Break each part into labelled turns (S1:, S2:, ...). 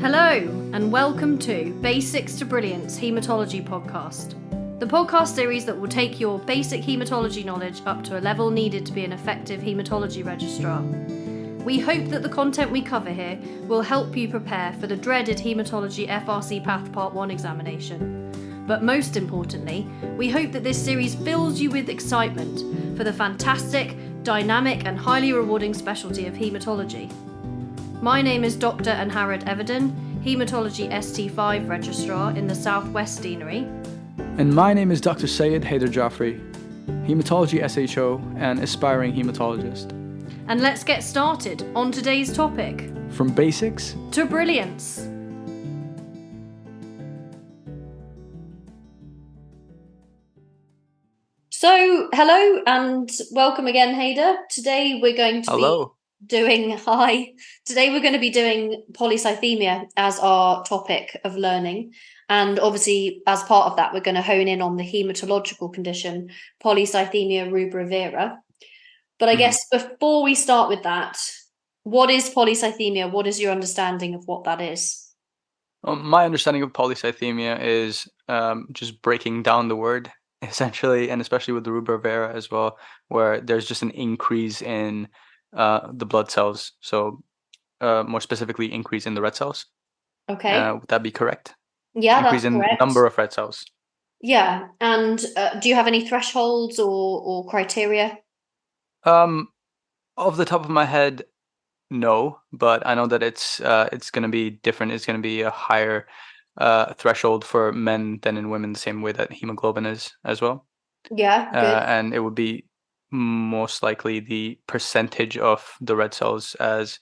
S1: Hello, and welcome to Basics to Brilliance Haematology Podcast, the podcast series that will take your basic haematology knowledge up to a level needed to be an effective haematology registrar. We hope that the content we cover here will help you prepare for the dreaded Haematology FRC Path Part 1 examination. But most importantly, we hope that this series fills you with excitement for the fantastic, dynamic and highly rewarding specialty of haematology. My name is Dr. Anharad Everden, Haematology ST5 Registrar in the Southwest Deanery.
S2: And my name is Dr. Sayed Haider Jaffrey, Haematology SHO and aspiring haematologist.
S1: And let's get started on today's topic.
S2: From basics
S1: to brilliance. So, hello and welcome again, Haider. Today we're going to Today we're going to be doing polycythemia as our topic of learning. And obviously, as part of that, we're going to hone in on the haematological condition, Polycythemia rubra vera. But I guess before we start with that, what is polycythemia? What is your understanding of what that is?
S2: My understanding of polycythemia is just breaking down the word, essentially, and especially with the rubra vera as well, where there's just an increase in the blood cells. So more specifically, increase in the red cells.
S1: Okay.
S2: Would that be correct?
S1: Yeah,
S2: increase
S1: that's correct.
S2: In number of red cells.
S1: Yeah. And do you have any thresholds or criteria?
S2: Off the top of my head, no, but I know that it's going to be different. It's going to be a higher threshold for men than in women, the same way that hemoglobin is as well.
S1: Yeah, good.
S2: And it would be most likely the percentage of the red cells as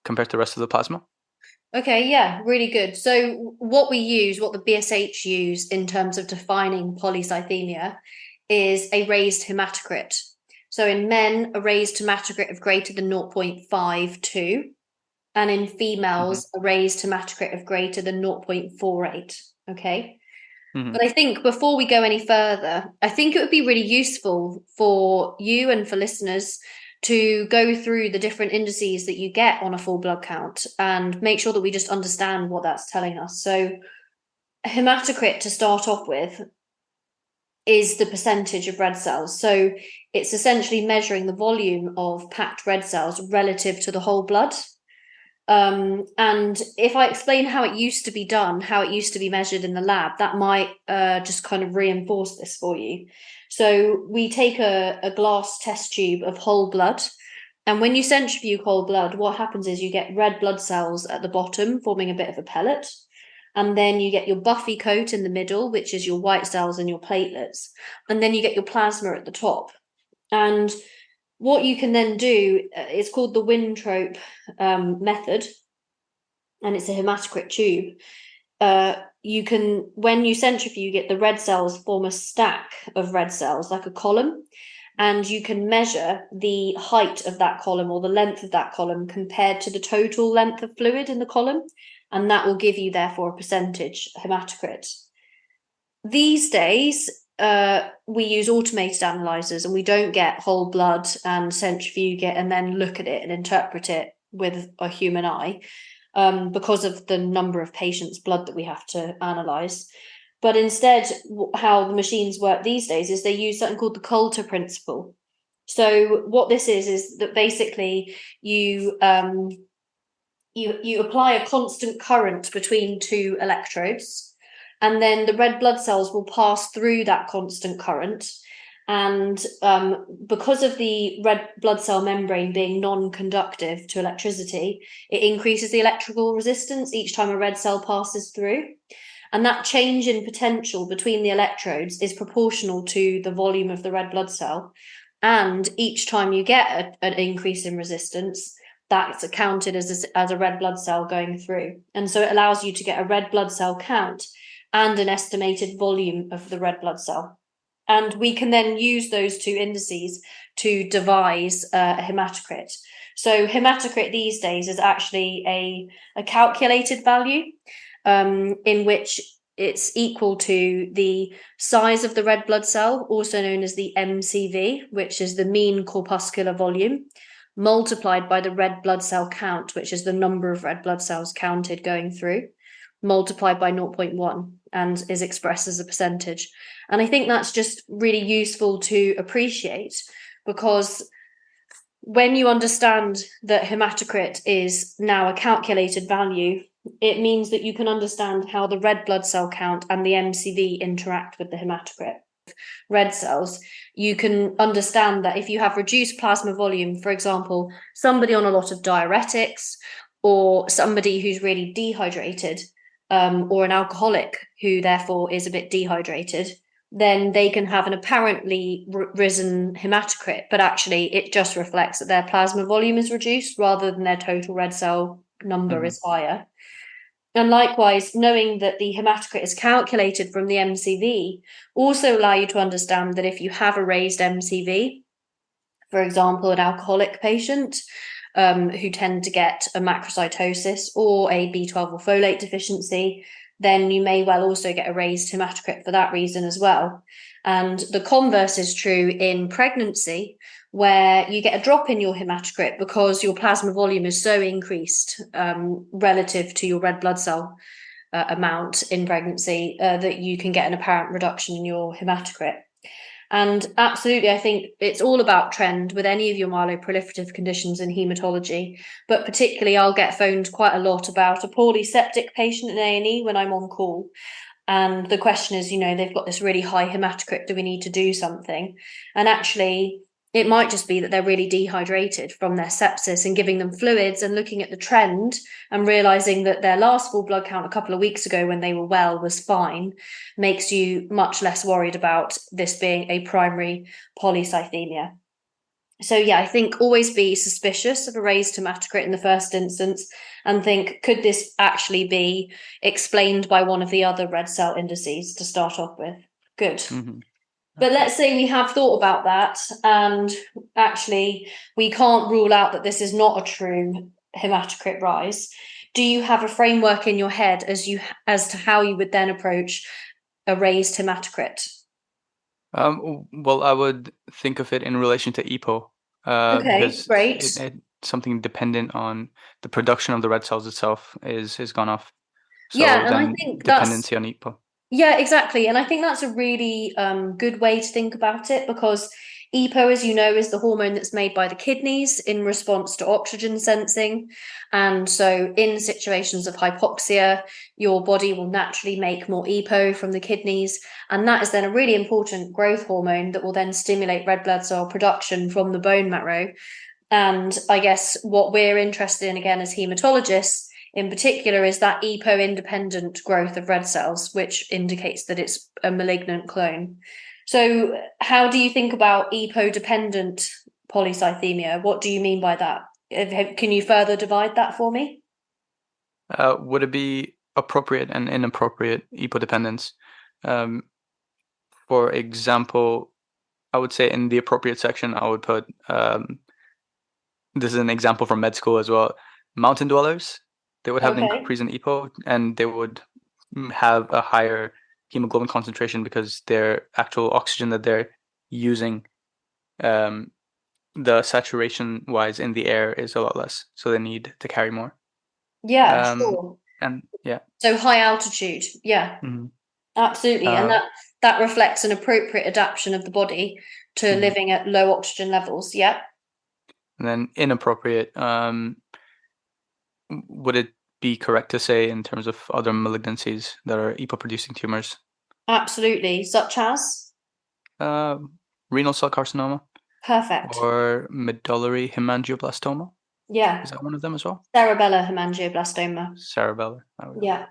S2: compared to the rest of the plasma.
S1: Okay, yeah, really good. So what the BSH use in terms of defining polycythemia is a raised hematocrit. So in men, a raised hematocrit of greater than 0.52, and in females, a raised hematocrit of greater than 0.48. Okay. But I think before we go any further, I think it would be really useful for you and for listeners to go through the different indices that you get on a full blood count and make sure that we just understand what that's telling us. So hematocrit, to start off with, is the percentage of red cells. So it's essentially measuring the volume of packed red cells relative to the whole blood. And if I explain how it used to be done, how it used to be measured in the lab, that might just kind of reinforce this for you. So we take a glass test tube of whole blood, and when you centrifuge whole blood, what happens is you get red blood cells at the bottom forming a bit of a pellet, and then you get your buffy coat in the middle, which is your white cells and your platelets, and then you get your plasma at the top. And what you can then do is called the Winthrop method, and it's a hematocrit tube. You can, when you centrifuge it, the red cells form a stack of red cells, like a column, and you can measure the height of that column or the length of that column compared to the total length of fluid in the column, and that will give you, therefore, a percentage hematocrit. These days, we use automated analyzers, and we don't get whole blood and centrifuge it and then look at it and interpret it with a human eye because of the number of patients' blood that we have to analyze. But instead, how the machines work these days is they use something called the Coulter principle. So what this is that basically you apply a constant current between two electrodes, and then the red blood cells will pass through that constant current. And because of the red blood cell membrane being non-conductive to electricity, it increases the electrical resistance each time a red cell passes through. And that change in potential between the electrodes is proportional to the volume of the red blood cell. And each time you get an increase in resistance, that's counted as a red blood cell going through. And so it allows you to get a red blood cell count and an estimated volume of the red blood cell. And we can then use those two indices to devise a hematocrit. So hematocrit these days is actually a calculated value in which it's equal to the size of the red blood cell, also known as the MCV, which is the mean corpuscular volume, multiplied by the red blood cell count, which is the number of red blood cells counted going through, multiplied by 0.1 and is expressed as a percentage. And I think that's just really useful to appreciate, because when you understand that hematocrit is now a calculated value, it means that you can understand how the red blood cell count and the MCV interact with the hematocrit. Red cells, you can understand that if you have reduced plasma volume, for example, somebody on a lot of diuretics, or somebody who's really dehydrated, or an alcoholic who therefore is a bit dehydrated, then they can have an apparently risen hematocrit, but actually it just reflects that their plasma volume is reduced rather than their total red cell number is higher. And likewise, knowing that the hematocrit is calculated from the MCV also allow you to understand that if you have a raised MCV, for example, an alcoholic patient who tend to get a macrocytosis or a B12 or folate deficiency, then you may well also get a raised hematocrit for that reason as well. And the converse is true in pregnancy, where you get a drop in your hematocrit because your plasma volume is so increased relative to your red blood cell amount in pregnancy that you can get an apparent reduction in your hematocrit. And absolutely, I think it's all about trend with any of your myeloproliferative conditions in hematology. But particularly, I'll get phoned quite a lot about a poorly septic patient in A&E when I'm on call. And the question is, they've got this really high hematocrit. Do we need to do something? And actually, it might just be that they're really dehydrated from their sepsis, and giving them fluids and looking at the trend and realizing that their last full blood count a couple of weeks ago when they were well was fine makes you much less worried about this being a primary polycythemia. So yeah, I think always be suspicious of a raised hematocrit in the first instance and think, could this actually be explained by one of the other red cell indices to start off with? Good.
S2: Mm-hmm.
S1: But let's say we have thought about that and actually we can't rule out that this is not a true hematocrit rise. Do you have a framework in your head as to how you would then approach a raised hematocrit?
S2: Well, I would think of it in relation to EPO,
S1: Okay,
S2: because
S1: great.
S2: it's something dependent on the production of the red cells itself is gone off.
S1: Yeah,
S2: So
S1: and I
S2: then
S1: think
S2: dependency on EPO.
S1: Yeah, exactly. And I think that's a really good way to think about it, because EPO, as you know, is the hormone that's made by the kidneys in response to oxygen sensing. And so in situations of hypoxia, your body will naturally make more EPO from the kidneys. And that is then a really important growth hormone that will then stimulate red blood cell production from the bone marrow. And I guess what we're interested in, again, as hematologists, in particular, is that EPO-independent growth of red cells, which indicates that it's a malignant clone. So how do you think about EPO-dependent polycythemia? What do you mean by that? Can you further divide that for me?
S2: Would it be appropriate and inappropriate EPO dependence? For example, I would say in the appropriate section, I would put this is an example from med school as well. Mountain dwellers, they would have an
S1: Okay.
S2: increase in EPO, and they would have a higher hemoglobin concentration because their actual oxygen that they're using, the saturation wise in the air is a lot less, so they need to carry more.
S1: Yeah, sure.
S2: And yeah.
S1: So high altitude. Yeah,
S2: Mhm.
S1: absolutely. And that reflects an appropriate adaptation of the body to
S2: Mhm.
S1: living at low oxygen levels. Yeah.
S2: And then inappropriate. Would it be correct to say in terms of other malignancies that are EPO-producing tumors?
S1: Absolutely. Such as?
S2: Uh, renal cell carcinoma
S1: Perfect.
S2: or medullary hemangioblastoma?
S1: Yeah.
S2: Is that one of them as well?
S1: Cerebellar hemangioblastoma.
S2: Cerebellar. There we go.
S1: Yeah.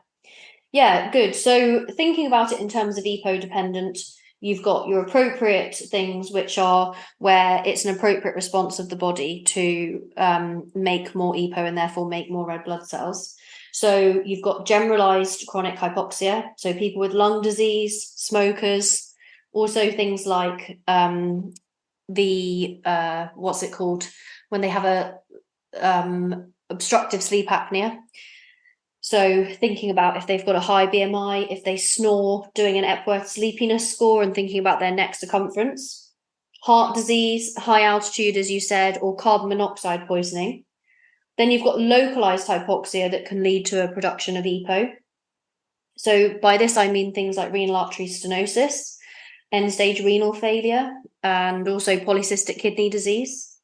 S1: Yeah, good. So thinking about it in terms of EPO dependent, you've got your appropriate things, which are where it's an appropriate response of the body to make more EPO and therefore make more red blood cells. So you've got generalized chronic hypoxia, so people with lung disease, smokers, also things like the what's it called when they have a obstructive sleep apnea. So thinking about if they've got a high BMI, if they snore, doing an Epworth sleepiness score and thinking about their neck circumference. heart disease, high altitude, as you said, or carbon monoxide poisoning. Then you've got localized hypoxia that can lead to a production of EPO. So by this, I mean things like renal artery stenosis, end-stage renal failure, and also polycystic kidney disease.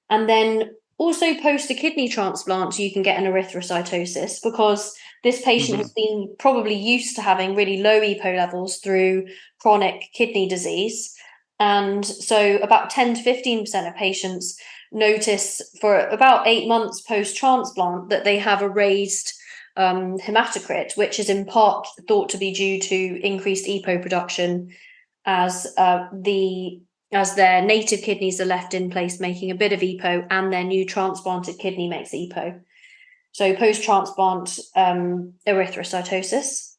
S1: And then also post a kidney transplant, you can get an erythrocytosis because this patient has been probably used to having really low EPO levels through chronic kidney disease. And so about 10 to 15% of patients notice for about 8 months post-transplant that they have a raised hematocrit, which is in part thought to be due to increased EPO production as their native kidneys are left in place making a bit of EPO and their new transplanted kidney makes EPO. So post-transplant erythrocytosis.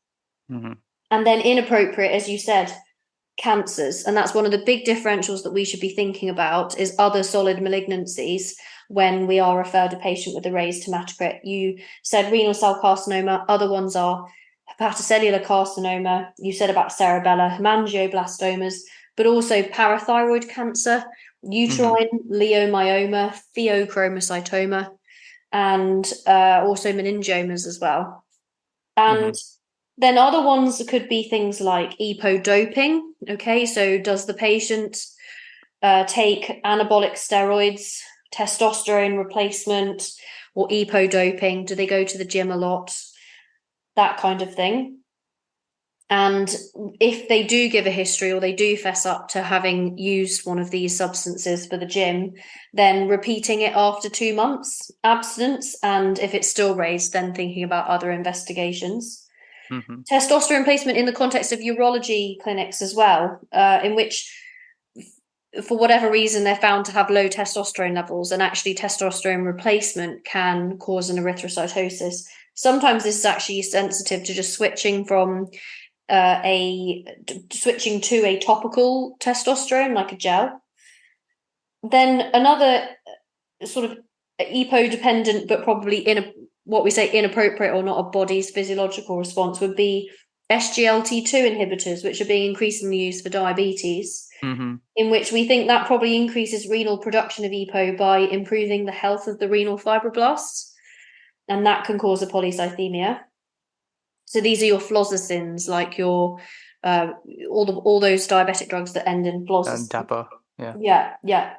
S1: And then inappropriate, as you said, cancers. And that's one of the big differentials that we should be thinking about is other solid malignancies when we are referred a patient with a raised hematocrit. You said renal cell carcinoma, other ones are hepatocellular carcinoma, you said about cerebellar, hemangioblastomas, but also parathyroid cancer, uterine leiomyoma, pheochromocytoma, and also meningiomas as well. And then other ones could be things like EPO doping. Okay, so does the patient take anabolic steroids, testosterone replacement, or EPO doping? Do they go to the gym a lot? That kind of thing. And if they do give a history or they do fess up to having used one of these substances for the gym, then repeating it after 2 months abstinence. And if it's still raised, then thinking about other investigations. Testosterone placement in the context of urology clinics as well, in which for whatever reason they're found to have low testosterone levels, and actually testosterone replacement can cause an erythrocytosis. Sometimes this is actually sensitive to just switching to a topical testosterone, like a gel. Then another sort of EPO dependent, but probably what we say inappropriate or not a body's physiological response would be SGLT2 inhibitors, which are being increasingly used for diabetes, in which we think that probably increases renal production of EPO by improving the health of the renal fibroblasts, and that can cause a polycythemia. So these are your fluoxetins, like your all those diabetic drugs that end in fluoxetine.
S2: DAPA,
S1: yeah.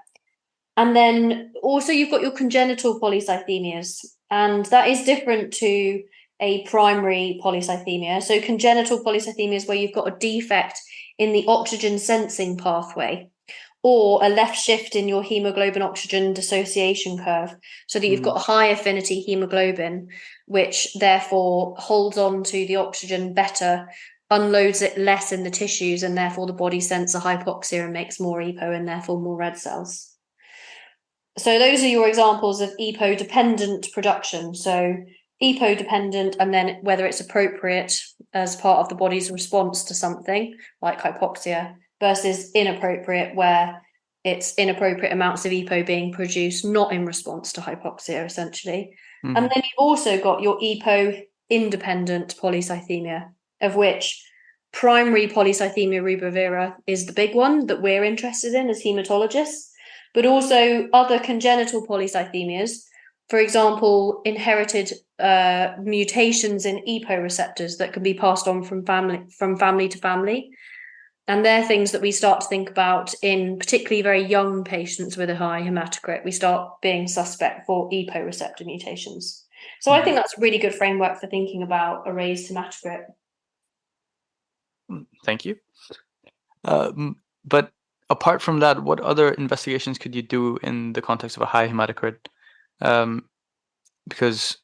S1: And then also you've got your congenital polycythemias, and that is different to a primary polycythemia. So congenital polycythemia is where you've got a defect in the oxygen sensing pathway, or a left shift in your hemoglobin oxygen dissociation curve, so that you've got a high affinity hemoglobin, which therefore holds on to the oxygen better, unloads it less in the tissues, and therefore the body senses a hypoxia and makes more EPO and therefore more red cells. So those are your examples of EPO dependent production. So EPO dependent, and then whether it's appropriate as part of the body's response to something like hypoxia, versus inappropriate, where it's inappropriate amounts of EPO being produced, not in response to hypoxia, essentially. And then you've also got your EPO independent polycythemia, of which primary polycythemia rubra vera is the big one that we're interested in as hematologists, but also other congenital polycythemias, for example, inherited mutations in EPO receptors that can be passed on from family to family. And they're things that we start to think about in particularly very young patients with a high hematocrit. We start being suspect for EPO receptor mutations. So I think that's a really good framework for thinking about a raised hematocrit.
S2: Thank you. But apart from that, what other investigations could you do in the context of a high hematocrit? Because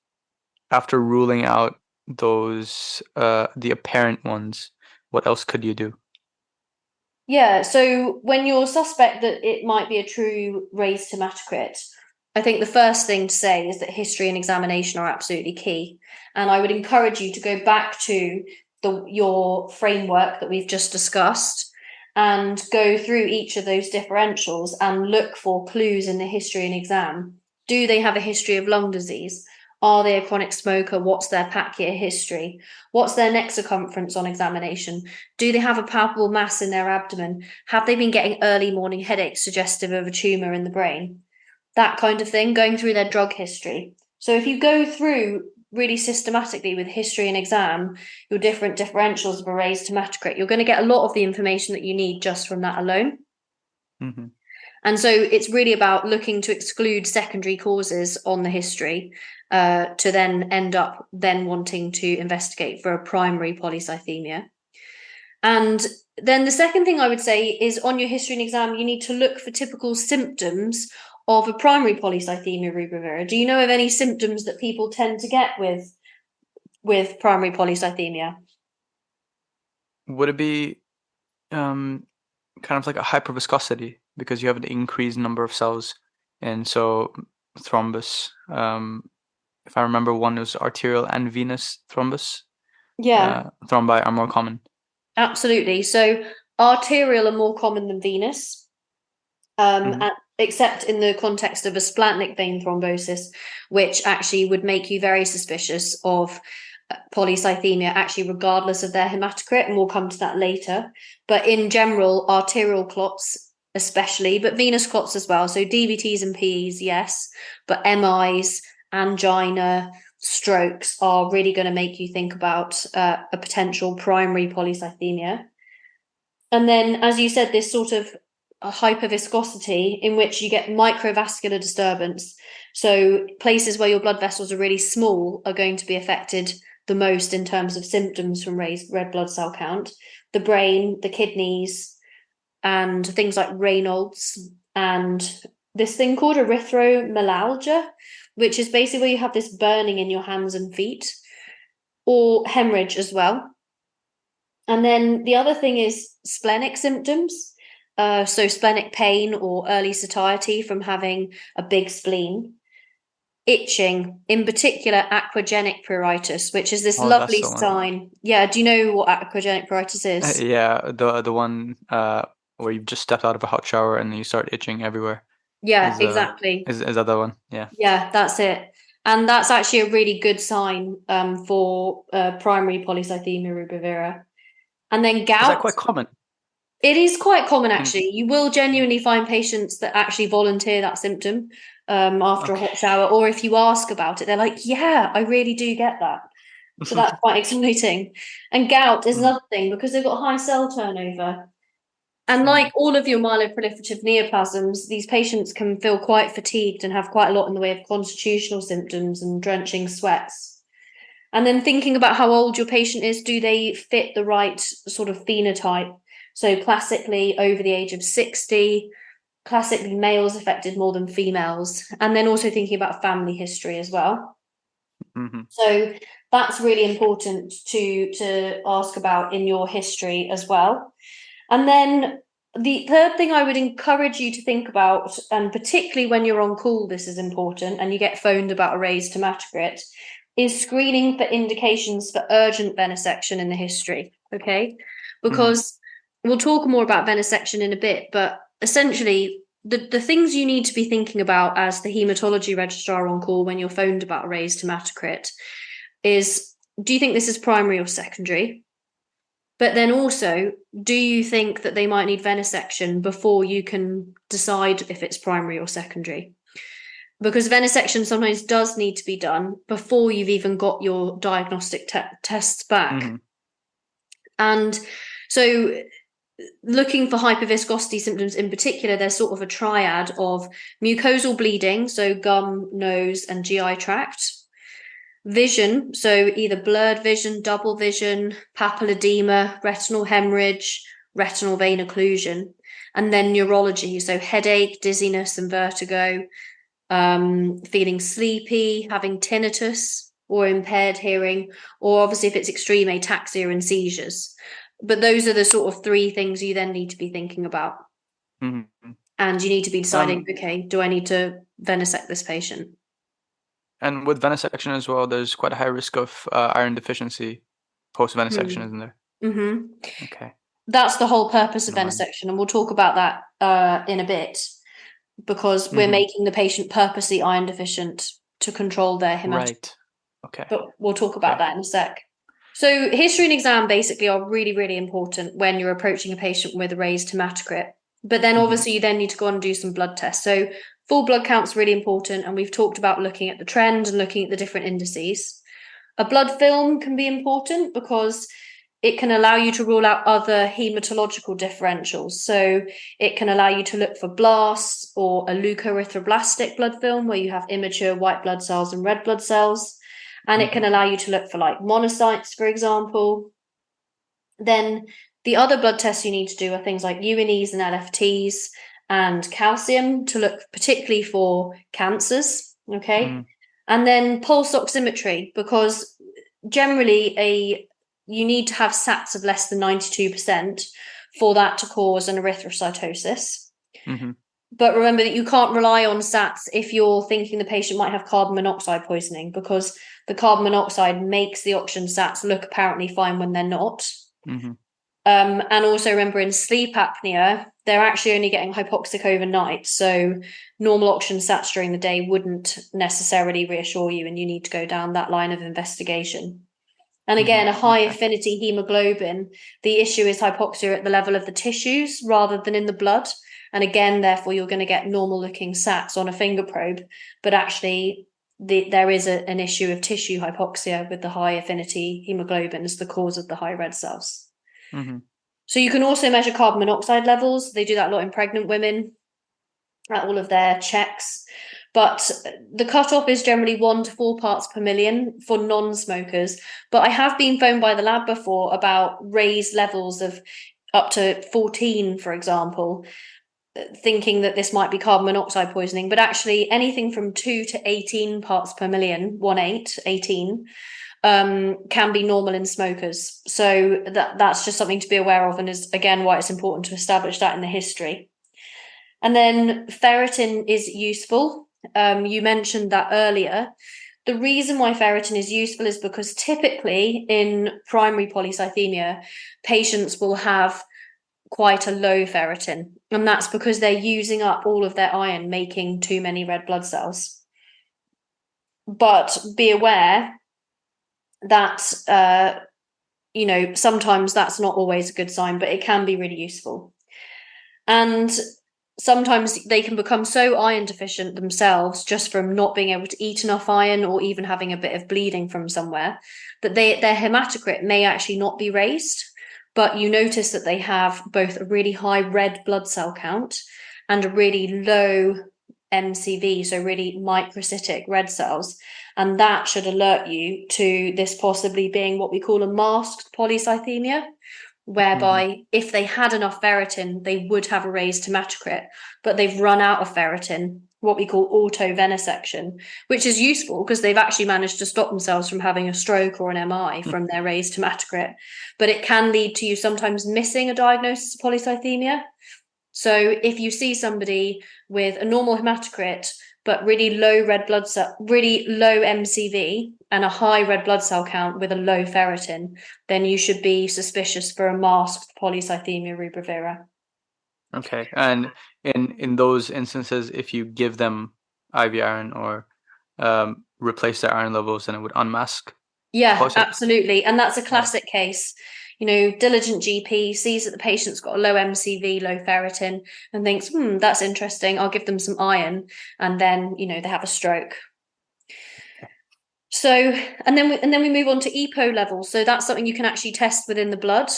S2: after ruling out those, the apparent ones, what else could you do?
S1: Yeah, so when you're suspect that it might be a true raised hematocrit, I think the first thing to say is that history and examination are absolutely key. And I would encourage you to go back to your framework that we've just discussed and go through each of those differentials and look for clues in the history and exam. Do they have a history of lung disease? Are they a chronic smoker? What's their pack year history? What's their neck circumference on examination? Do they have a palpable mass in their abdomen? Have they been getting early morning headaches suggestive of a tumor in the brain? That kind of thing, going through their drug history. So if you go through really systematically with history and exam, your different differentials of a raised hematocrit, you're going to get a lot of the information that you need just from that alone.
S2: Mm-hmm.
S1: And so it's really about looking to exclude secondary causes on the history to then end up then wanting to investigate for a primary polycythemia. And then the second thing I would say is on your history and exam, you need to look for typical symptoms of a primary polycythemia rubra vera. Do you know of any symptoms that people tend to get with primary polycythemia?
S2: Would it be kind of like a hyperviscosity because you have an increased number of cells, and so thrombus? If I remember, one was arterial and venous thrombus.
S1: Yeah,
S2: Thrombi are more common.
S1: absolutely. So arterial are more common than venous. Except in the context of a splanchnic vein thrombosis, which actually would make you very suspicious of polycythemia, actually, regardless of their hematocrit, and we'll come to that later. But in general, arterial clots, especially, but venous clots as well. So DVTs and PEs, yes, but MIs, angina, strokes are really going to make you think about a potential primary polycythemia. And then, as you said, this sort of a hyperviscosity in which you get microvascular disturbance. So places where your blood vessels are really small are going to be affected the most in terms of symptoms from raised red blood cell count. The brain, the kidneys, and things like Raynaud's, and this thing called erythromelalgia, which is basically where you have this burning in your hands and feet, or hemorrhage as well. And then the other thing is splenic symptoms. So splenic pain or early satiety from having a big spleen. Itching, in particular aquagenic pruritus, which is this lovely sign. Yeah, do you know what aquagenic pruritus is?
S2: Yeah, the one where you've just stepped out of a hot shower and you start itching everywhere.
S1: Yeah, exactly.
S2: Is that the one? Yeah.
S1: Yeah, that's it. And that's actually a really good sign for primary polycythemia rubra vera. And then gout.
S2: Is that quite common?
S1: It is quite common, actually. You will genuinely find patients that actually volunteer that symptom after a hot shower, or if you ask about it, they're like, yeah, I really do get that. So that's quite exciting. And gout is another thing because they've got high cell turnover. And like all of your myeloproliferative neoplasms, these patients can feel quite fatigued and have quite a lot in the way of constitutional symptoms and drenching sweats. And then thinking about how old your patient is, do they fit the right sort of phenotype? So classically over the age of 60, classically males affected more than females, and then also thinking about family history as well. So that's really important to ask about in your history as well. And then the third thing I would encourage you to think about, and particularly when you're on call, this is important, and you get phoned about a raised hematocrit, is screening for indications for urgent venesection in the history, okay? Because we'll talk more about venesection in a bit, but essentially the things you need to be thinking about as the hematology registrar on call when you're phoned about a raised hematocrit is, do you think this is primary or secondary? But then also, do you think that they might need venesection before you can decide if it's primary or secondary? Because venesection sometimes does need to be done before you've even got your diagnostic tests back. And so looking for hyperviscosity symptoms in particular, there's sort of a triad of mucosal bleeding, so gum, nose, and GI tract. Vision, so either blurred vision, double vision, papilledema, retinal hemorrhage, retinal vein occlusion. And then neurology, so headache, dizziness, and vertigo, feeling sleepy, having tinnitus or impaired hearing, or obviously if it's extreme, ataxia and seizures. But those are the sort of three things you then need to be thinking about. And you need to be deciding, okay, do I need to venesect this patient?
S2: And with venesection as well, there's quite a high risk of iron deficiency post-venesection, isn't there? Okay.
S1: That's the whole purpose of venesection, and we'll talk about that in a bit, because we're making the patient purposely iron deficient to control their hematocrit.
S2: Right. Okay.
S1: But we'll talk about that in a sec. So history and exam basically are really, really important when you're approaching a patient with a raised hematocrit. But then obviously you then need to go on and do some blood tests. So full blood count's really important. And we've talked about looking at the trend and looking at the different indices. A blood film can be important because it can allow you to rule out other hematological differentials. So it can allow you to look for blasts or a leukoerythroblastic blood film where you have immature white blood cells and red blood cells. And it can allow you to look for like monocytes, for example. Then the other blood tests you need to do are things like UNEs and LFTs and calcium to look particularly for cancers, okay? And then pulse oximetry, because generally you need to have SATs of less than 92% for that to cause an erythrocytosis. But remember that you can't rely on SATs if you're thinking the patient might have carbon monoxide poisoning, because the carbon monoxide makes the oxygen SATs look apparently fine when they're not. And also remember, in sleep apnea, they're actually only getting hypoxic overnight. So normal oxygen SATs during the day wouldn't necessarily reassure you, and you need to go down that line of investigation. And again, a high affinity hemoglobin, the issue is hypoxia at the level of the tissues rather than in the blood. And again, therefore, you're going to get normal looking SATs on a finger probe, but actually there is an issue of tissue hypoxia with the high affinity hemoglobin as the cause of the high red cells. So you can also measure carbon monoxide levels. They do that a lot in pregnant women at all of their checks. But the cutoff is generally 1 to 4 parts per million for non-smokers. But I have been phoned by the lab before about raised levels of up to 14, for example, thinking that this might be carbon monoxide poisoning. But actually anything from 2 to 18 parts per million, 18, can be normal in smokers. So that's just something to be aware of, and is again why it's important to establish that in the history. And then ferritin is useful. You mentioned that earlier. The reason why ferritin is useful is because typically in primary polycythemia, patients will have quite a low ferritin, and that's because they're using up all of their iron making too many red blood cells. But be aware that sometimes that's not always a good sign, but it can be really useful. And sometimes they can become so iron deficient themselves just from not being able to eat enough iron, or even having a bit of bleeding from somewhere, that their hematocrit may actually not be raised, but you notice that they have both a really high red blood cell count and a really low MCV, so really microcytic red cells. And that should alert you to this possibly being what we call a masked polycythemia, whereby if they had enough ferritin, they would have a raised hematocrit, but they've run out of ferritin, what we call auto venesection, which is useful because they've actually managed to stop themselves from having a stroke or an MI from their raised hematocrit. But it can lead to you sometimes missing a diagnosis of polycythemia. So if you see somebody with a normal hematocrit, but really low red blood cell, really low MCV and a high red blood cell count with a low ferritin, then you should be suspicious for a masked polycythemia rubra vera.
S2: Okay. And in those instances, if you give them IV iron or replace their iron levels, then it would unmask?
S1: Yeah, absolutely. And that's a classic case. Diligent GP sees that the patient's got a low MCV, low ferritin, and thinks, that's interesting, I'll give them some iron. And then, they have a stroke. So, and then we move on to EPO levels. So that's something you can actually test within the blood,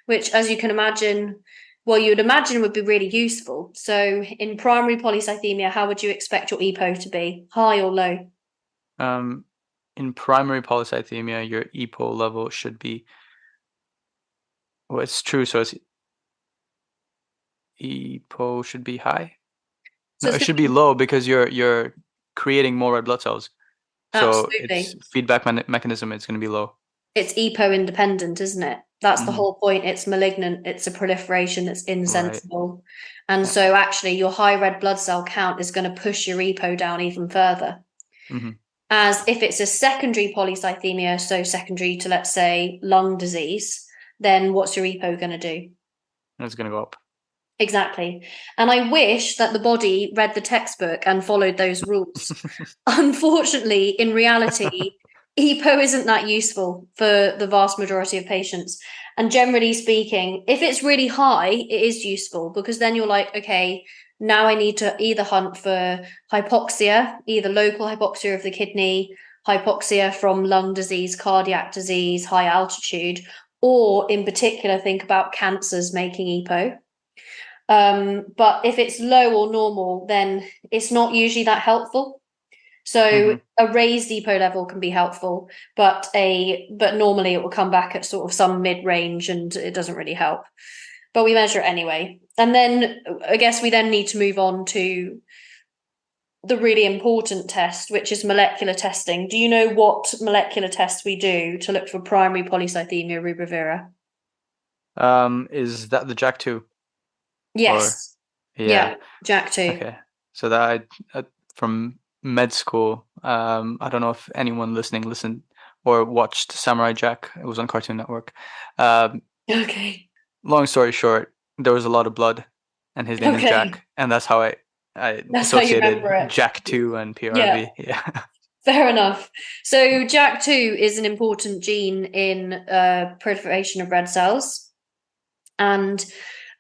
S1: which, as you can imagine, you would imagine would be really useful. So in primary polycythemia, how would you expect your EPO to be? High or low?
S2: In primary polycythemia, your EPO level should be, well, it's true. So EPO should be high.
S1: So
S2: no, it should be low because you're creating more red blood cells. So its feedback mechanism is going to be low.
S1: It's EPO independent, isn't it? That's the whole point. It's malignant. It's a proliferation that's insensible. Right. And so actually your high red blood cell count is going to push your EPO down even further. As if it's a secondary polycythemia, so secondary to, let's say, lung disease, then what's your EPO going to do?
S2: It's going to go up.
S1: Exactly. And I wish that the body read the textbook and followed those rules. Unfortunately, in reality, EPO isn't that useful for the vast majority of patients. And generally speaking, if it's really high, it is useful because then you're like, okay, now I need to either hunt for hypoxia, either local hypoxia of the kidney, hypoxia from lung disease, cardiac disease, high altitude, or in particular, think about cancers making EPO. But if it's low or normal, then it's not usually that helpful. So a raised EPO level can be helpful, but normally it will come back at sort of some mid-range and it doesn't really help. But we measure it anyway. And then I guess we then need to move on to the really important test, which is molecular testing. Do you know what molecular tests we do to look for primary polycythemia rubra vera?
S2: Is that the JAK2?
S1: Yes. Yeah, JAK2.
S2: Okay. So that from med school, I don't know if anyone listened or watched Samurai Jack. It was on Cartoon Network.
S1: Okay.
S2: Long story short, there was a lot of blood, and his name is Jack, and that's how I
S1: That's how you
S2: associated
S1: remember it.
S2: JAK2 and PRV.
S1: Yeah. Fair enough. So JAK2 is an important gene in proliferation of red cells. And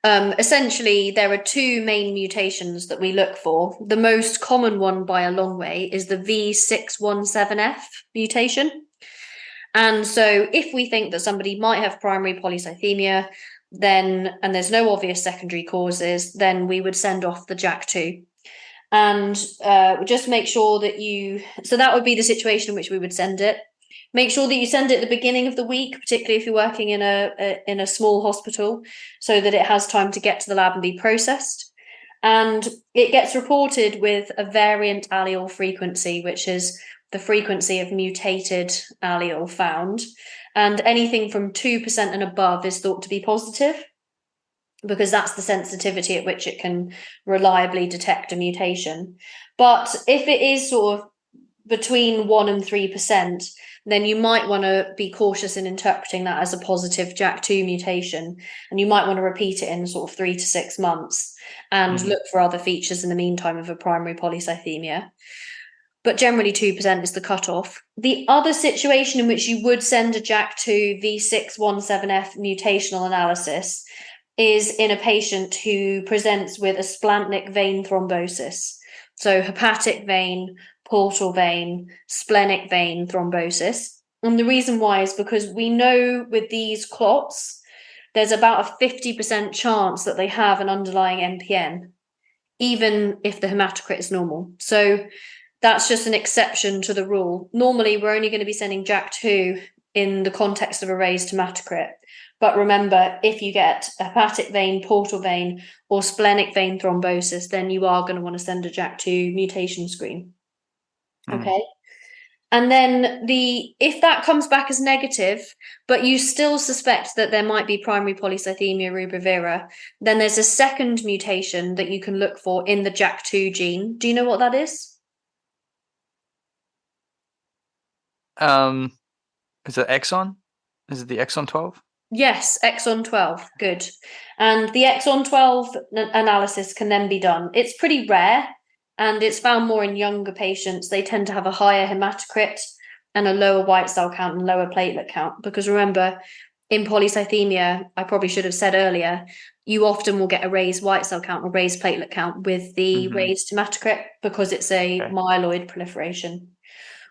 S1: essentially, there are two main mutations that we look for. The most common one by a long way is the V617F mutation. And so if we think that somebody might have primary polycythemia, then, and there's no obvious secondary causes, then we would send off the JAK2. And just make sure that so that would be the situation in which we would send it. Make sure that you send it at the beginning of the week, particularly if you're working in a small hospital, so that it has time to get to the lab and be processed. And it gets reported with a variant allele frequency, which is the frequency of mutated allele found. And anything from 2% and above is thought to be positive, because that's the sensitivity at which it can reliably detect a mutation. But if it is sort of between 1% and 3%, then you might want to be cautious in interpreting that as a positive JAK2 mutation. And you might want to repeat it in sort of 3 to 6 months and look for other features in the meantime of a primary polycythemia. But generally 2% is the cutoff. The other situation in which you would send a JAK2 V617F mutational analysis is in a patient who presents with a splanchnic vein thrombosis. So hepatic vein, portal vein, splenic vein thrombosis. And the reason why is because we know with these clots, there's about a 50% chance that they have an underlying MPN, even if the hematocrit is normal. So that's just an exception to the rule. Normally, we're only going to be sending JAK2 in the context of a raised hematocrit. But remember, if you get a hepatic vein, portal vein, or splenic vein thrombosis, then you are going to want to send a JAK2 mutation screen. Okay. And then if that comes back as negative, but you still suspect that there might be primary polycythemia rubra vera, then there's a second mutation that you can look for in the JAK2 gene. Do you know what that is?
S2: Is it exon? Is it the exon 12?
S1: Yes, exon 12. Good. And the exon 12 analysis can then be done. It's pretty rare and it's found more in younger patients. They tend to have a higher hematocrit and a lower white cell count and lower platelet count. Because remember, in polycythemia, I probably should have said earlier, you often will get a raised white cell count or raised platelet count with the raised hematocrit because it's a myeloid proliferation.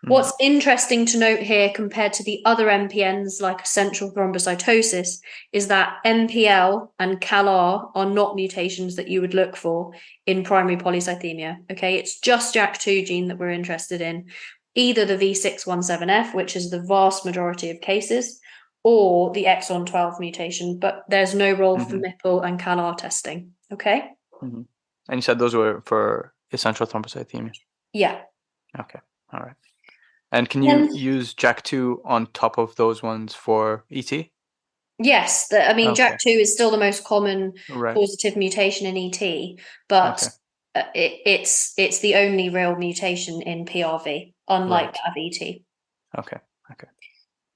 S1: What's interesting to note here compared to the other MPNs like essential thrombocytosis is that MPL and CALR are not mutations that you would look for in primary polycythemia. Okay, it's just JAK2 gene that we're interested in, either the V617F, which is the vast majority of cases, or the exon 12 mutation, but there's no role for MPL and CALR testing. Okay.
S2: And you said those were for essential thrombocythemia.
S1: Yeah.
S2: Okay. All right. And can you use JAK2 on top of those ones for ET?
S1: Yes, JAK2 is still the most common causative mutation in ET, but it's the only real mutation in PRV, unlike that of ET.
S2: Okay.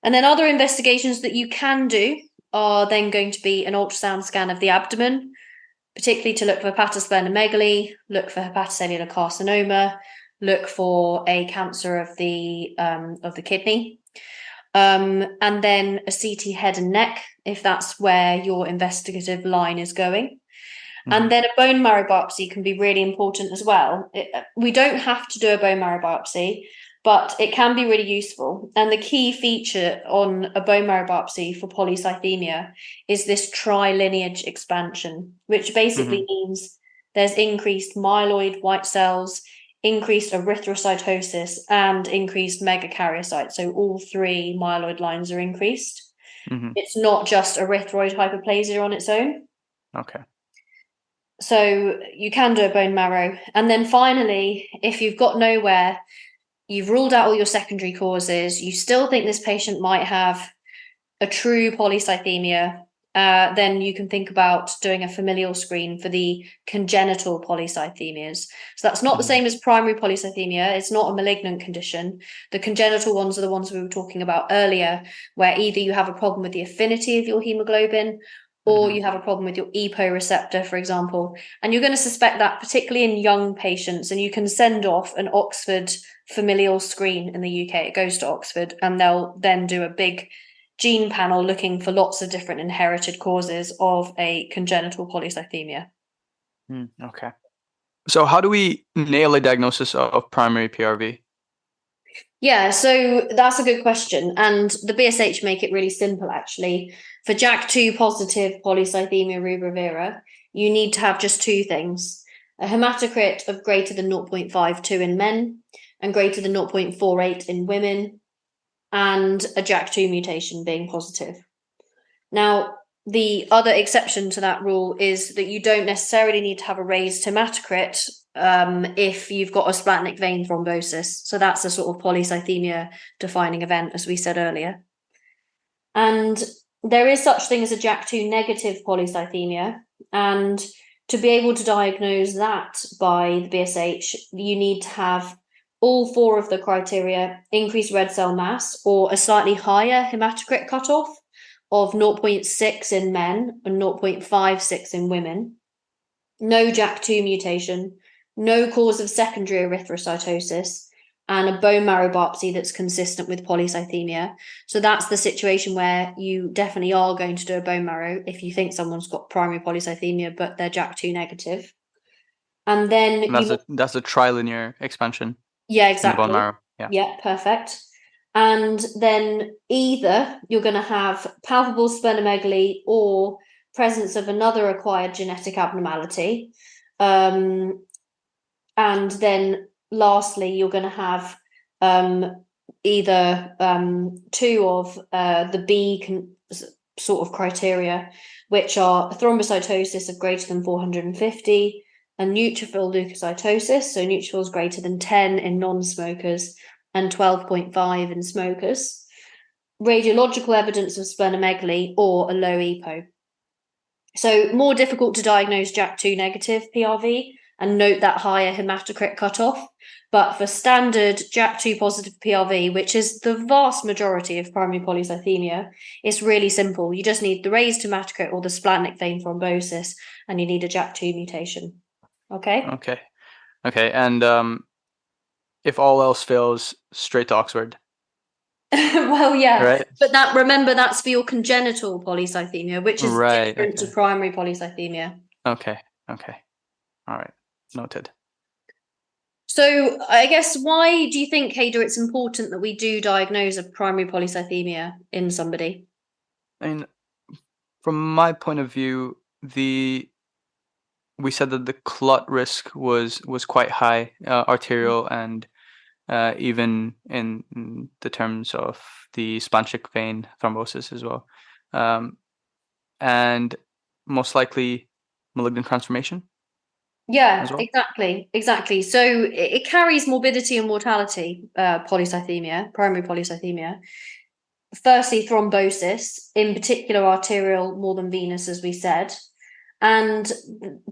S1: And then other investigations that you can do are then going to be an ultrasound scan of the abdomen. particularly to look for hepatosplenomegaly, look for hepatocellular carcinoma, look for a cancer of the kidney, and then a CT head and neck, if that's where your investigative line is going. And then a bone marrow biopsy can be really important as well. We don't have to do a bone marrow biopsy, but it can be really useful. And the key feature on a bone marrow biopsy for polycythemia is this trilineage expansion, which basically means there's increased myeloid white cells, increased erythrocytosis, and increased megakaryocytes. So all three myeloid lines are increased. It's not just erythroid hyperplasia on its own.
S2: Okay.
S1: So you can do a bone marrow. And then finally, if you've got nowhere, you've ruled out all your secondary causes, you still think this patient might have a true polycythemia, then you can think about doing a familial screen for the congenital polycythemias. So that's not the same as primary polycythemia. It's not a malignant condition. The congenital ones are the ones we were talking about earlier, where either you have a problem with the affinity of your hemoglobin, or you have a problem with your EPO receptor, for example. And you're going to suspect that particularly in young patients, and you can send off an Oxford familial screen in the UK. It goes to Oxford, and they'll then do a big gene panel looking for lots of different inherited causes of a congenital polycythemia.
S2: Okay. So how do we nail a diagnosis of primary PRV?
S1: Yeah, so that's a good question. And the BSH make it really simple, actually. For JAK2 positive polycythemia rubra vera, you need to have just two things: a hematocrit of greater than 0.52 in men and greater than 0.48 in women, and a JAK2 mutation being positive. Now, the other exception to that rule is that you don't necessarily need to have a raised hematocrit if you've got a splanchnic vein thrombosis. So that's a sort of polycythemia defining event, as we said earlier. And there is such thing as a JAK2 negative polycythemia. And to be able to diagnose that by the BSH, you need to have all four of the criteria: increased red cell mass or a slightly higher hematocrit cutoff of 0.6 in men and 0.56 in women, no JAK2 mutation, no cause of secondary erythrocytosis, and a bone marrow biopsy that's consistent with polycythemia. So that's the situation where you definitely are going to do a bone marrow if you think someone's got primary polycythemia, but they're JAK2 negative. And then
S2: that's a trilinear expansion.
S1: Yeah, exactly.
S2: In the bone marrow.
S1: Yeah, perfect. And then either you're going to have palpable splenomegaly or presence of another acquired genetic abnormality. And then lastly, you're going to have either two of the B sort of criteria, which are thrombocytosis of greater than 450, and neutrophil leukocytosis, so neutrophils greater than 10 in non-smokers and 12.5 in smokers, radiological evidence of splenomegaly, or a low EPO. So more difficult to diagnose JAK2 negative PRV, and note that higher hematocrit cutoff. But for standard JAK2 positive PRV, which is the vast majority of primary polycythemia, it's really simple. You just need the raised hematocrit or the splanchnic vein thrombosis, and you need a JAK2 mutation. Okay.
S2: And if all else fails, straight to Oxford.
S1: Well, yeah,
S2: right?
S1: But remember that's for your congenital polycythemia, which is different to primary polycythemia.
S2: Okay. All right, noted.
S1: So I guess, why do you think, Hader, it's important that we do diagnose a primary polycythemia in somebody?
S2: I mean, from my point of view, we said that the clot risk was quite high, arterial, and even in the terms of the splanchnic vein thrombosis as well, and most likely malignant transformation.
S1: Yeah,
S2: well?
S1: exactly. So it carries morbidity and mortality, polycythemia, primary polycythemia. Firstly, thrombosis, in particular arterial more than venous, as we said. And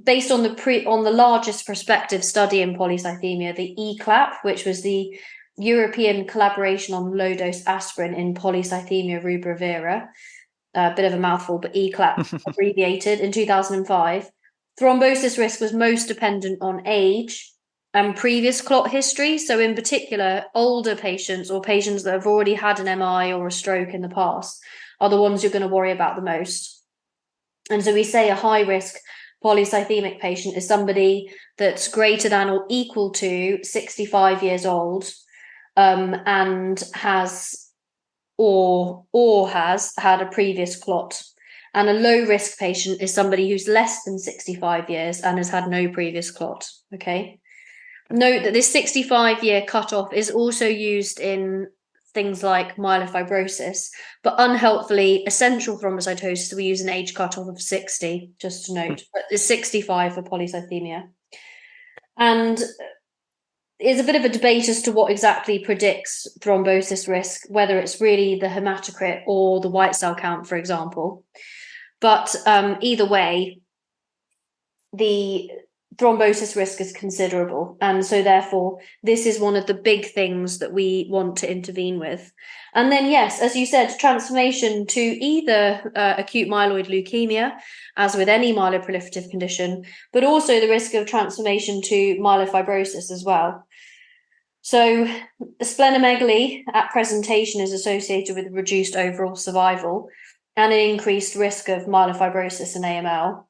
S1: based on the largest prospective study in polycythemia, the ECLAP, which was the European Collaboration on Low Dose Aspirin in Polycythemia Rubra Vera, a bit of a mouthful, but ECLAP abbreviated, in 2005, thrombosis risk was most dependent on age and previous clot history. So in particular, older patients or patients that have already had an MI or a stroke in the past are the ones you're going to worry about the most. And so we say a high risk polycythemic patient is somebody that's greater than or equal to 65 years old, and has had a previous clot. And a low risk patient is somebody who's less than 65 years and has had no previous clot. Okay. Note that this 65-year cutoff is also used in things like myelofibrosis, but unhelpfully, essential thrombocytosis, we use an age cutoff of 60, just to note, but it's 65 for polycythemia. And there's a bit of a debate as to what exactly predicts thrombosis risk, whether it's really the hematocrit or the white cell count, for example. But either way, the thrombosis risk is considerable. And so therefore, this is one of the big things that we want to intervene with. And then, yes, as you said, transformation to either acute myeloid leukemia, as with any myeloproliferative condition, but also the risk of transformation to myelofibrosis as well. So splenomegaly at presentation is associated with reduced overall survival and an increased risk of myelofibrosis and AML.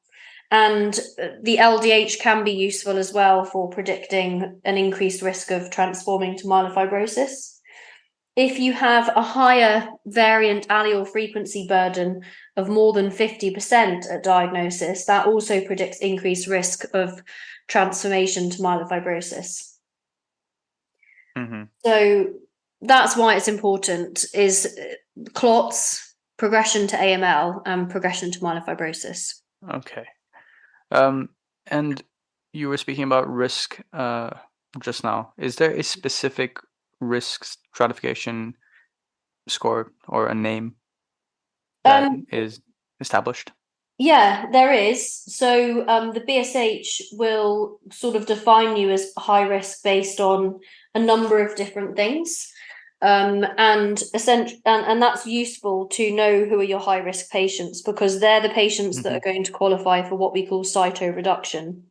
S1: And the LDH can be useful as well for predicting an increased risk of transforming to myelofibrosis. If you have a higher variant allele frequency burden of more than 50% at diagnosis, that also predicts increased risk of transformation to myelofibrosis. Mm-hmm. So that's why it's important, is clots, progression to AML, and progression to myelofibrosis.
S2: Okay. And you were speaking about risk just now. Is there a specific risk stratification score or a name that is established?
S1: Yeah, there is. So the BSH will sort of define you as high risk based on a number of different things. And that's useful to know who are your high risk patients, because they're the patients that are going to qualify for what we call cytoreduction.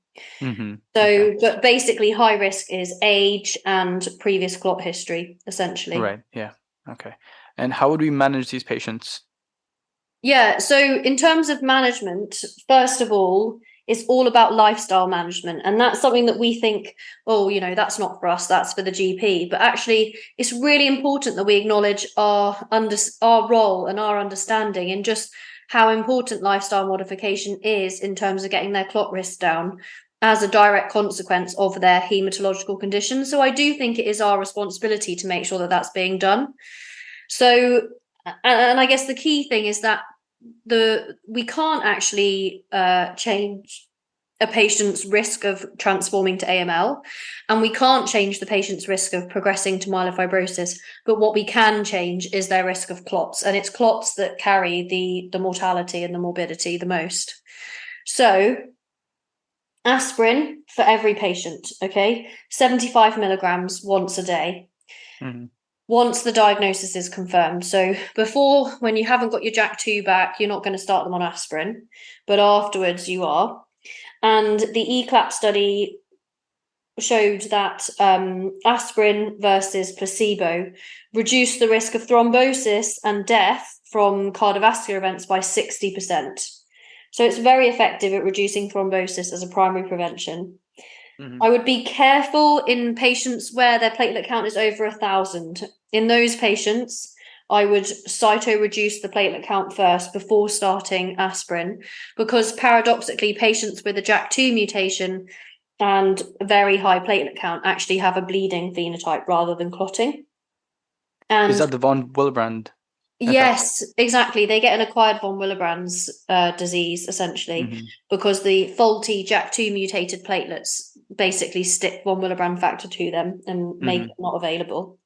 S1: But basically high risk is age and previous clot history, essentially.
S2: Right. Yeah. Okay. And how would we manage these patients?
S1: Yeah. So in terms of management, first of all, it's all about lifestyle management. And that's something that we think, oh, that's not for us, that's for the GP. But actually, it's really important that we acknowledge our role and our understanding in just how important lifestyle modification is in terms of getting their clot risk down as a direct consequence of their hematological condition. So I do think it is our responsibility to make sure that that's being done. So, and I guess the key thing is that we can't actually change a patient's risk of transforming to AML, and we can't change the patient's risk of progressing to myelofibrosis, but what we can change is their risk of clots, and it's clots that carry the mortality and the morbidity the most. So aspirin for every patient, 75 milligrams once a day. Once the diagnosis is confirmed. So before, when you haven't got your JAK2 back, you're not going to start them on aspirin, but afterwards you are. And the ECLAP study showed that aspirin versus placebo reduced the risk of thrombosis and death from cardiovascular events by 60%. So it's very effective at reducing thrombosis as a primary prevention. I would be careful in patients where their platelet count is over 1,000. In those patients, I would cyto-reduce the platelet count first before starting aspirin, because paradoxically, patients with a JAK2 mutation and a very high platelet count actually have a bleeding phenotype rather than clotting. And
S2: is that the von Willebrand effect?
S1: Yes, exactly. They get an acquired von Willebrand's disease, essentially, because the faulty JAK2 mutated platelets basically stick von Willebrand factor to them and make it not available.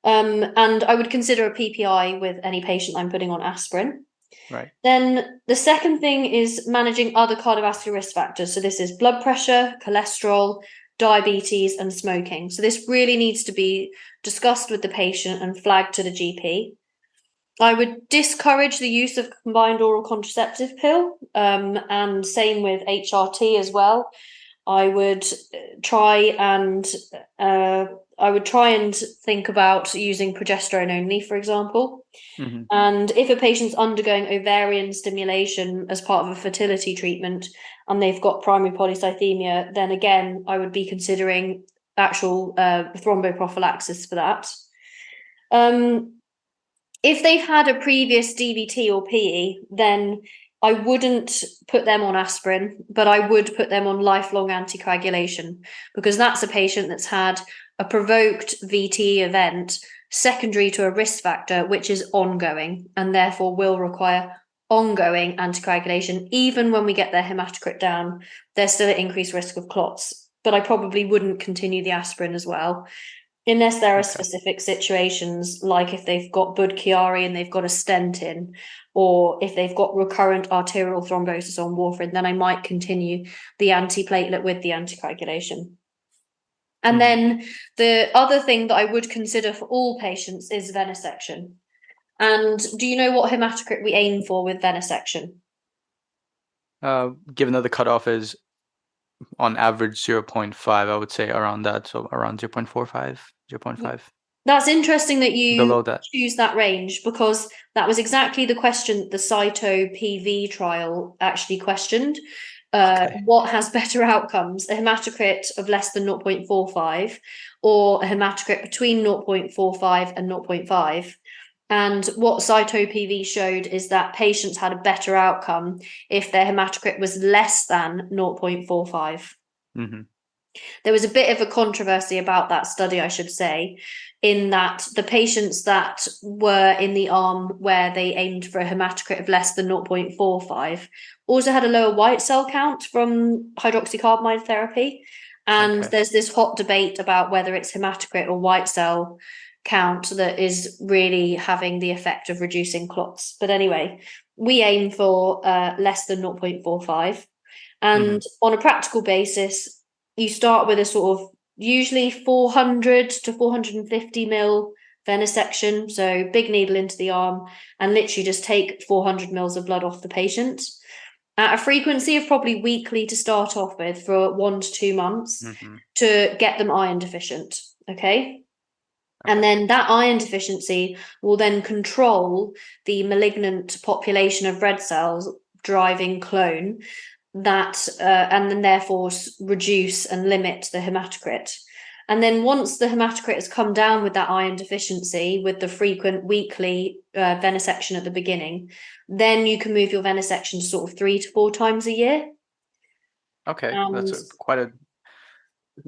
S1: And I would consider a PPI with any patient I'm putting on aspirin.
S2: Right.
S1: Then the second thing is managing other cardiovascular risk factors. So this is blood pressure, cholesterol, diabetes, and smoking. So this really needs to be discussed with the patient and flagged to the GP. I would discourage the use of combined oral contraceptive pill, and same with HRT as well. I would try and think about using progesterone only, for example.
S2: Mm-hmm.
S1: And if a patient's undergoing ovarian stimulation as part of a fertility treatment and they've got primary polycythemia, then again, I would be considering actual thromboprophylaxis for that. If they've had a previous DVT or PE, then I wouldn't put them on aspirin, but I would put them on lifelong anticoagulation, because that's a patient that's had a provoked VTE event secondary to a risk factor, which is ongoing and therefore will require ongoing anticoagulation. Even when we get their hematocrit down, there's still an increased risk of clots. But I probably wouldn't continue the aspirin as well, unless there are specific situations, like if they've got Budd-Chiari and they've got a stent in, or if they've got recurrent arterial thrombosis on warfarin, then I might continue the antiplatelet with the anticoagulation. And then the other thing that I would consider for all patients is venesection. And do you know what hematocrit we aim for with venesection?
S2: Given that the cutoff is on average 0.5, I would say around that, so around 0.45, 0.5.
S1: That's interesting that you
S2: Below that.
S1: choose that range, because that was exactly the question the Cyto PV trial actually questioned. What has better outcomes, a hematocrit of less than 0.45 or a hematocrit between 0.45 and 0.5? And what Cyto PV showed is that patients had a better outcome if their hematocrit was less than 0.45.
S2: Mm-hmm.
S1: There was a bit of a controversy about that study, I should say, in that the patients that were in the arm where they aimed for a hematocrit of less than 0.45 also had a lower white cell count from hydroxycarbamide therapy. And there's this hot debate about whether it's hematocrit or white cell count that is really having the effect of reducing clots. But anyway, we aim for less than 0.45. And on a practical basis, you start with a sort of usually 400 to 450 mil venesection, so big needle into the arm, and literally just take 400 mils of blood off the patient at a frequency of probably weekly to start off with for 1 to 2 months to get them iron deficient. Okay. And then that iron deficiency will then control the malignant population of red cells driving clone that, and then therefore reduce and limit the hematocrit. And then once the hematocrit has come down with that iron deficiency, with the frequent weekly venesection at the beginning, then you can move your venesection to sort of 3 to 4 times a year.
S2: Okay, that's quite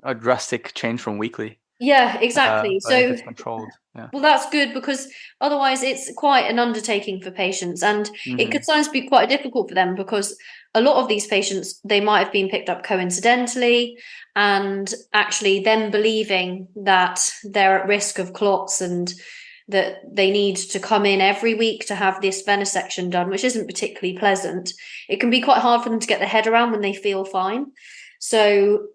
S2: a drastic change from weekly.
S1: Yeah, exactly. So
S2: if it's controlled, yeah.
S1: Well, that's good, because otherwise it's quite an undertaking for patients, and it could sometimes be quite difficult for them, because a lot of these patients, they might have been picked up coincidentally, and actually them believing that they're at risk of clots and that they need to come in every week to have this venesection done, which isn't particularly pleasant. It can be quite hard for them to get their head around when they feel fine. So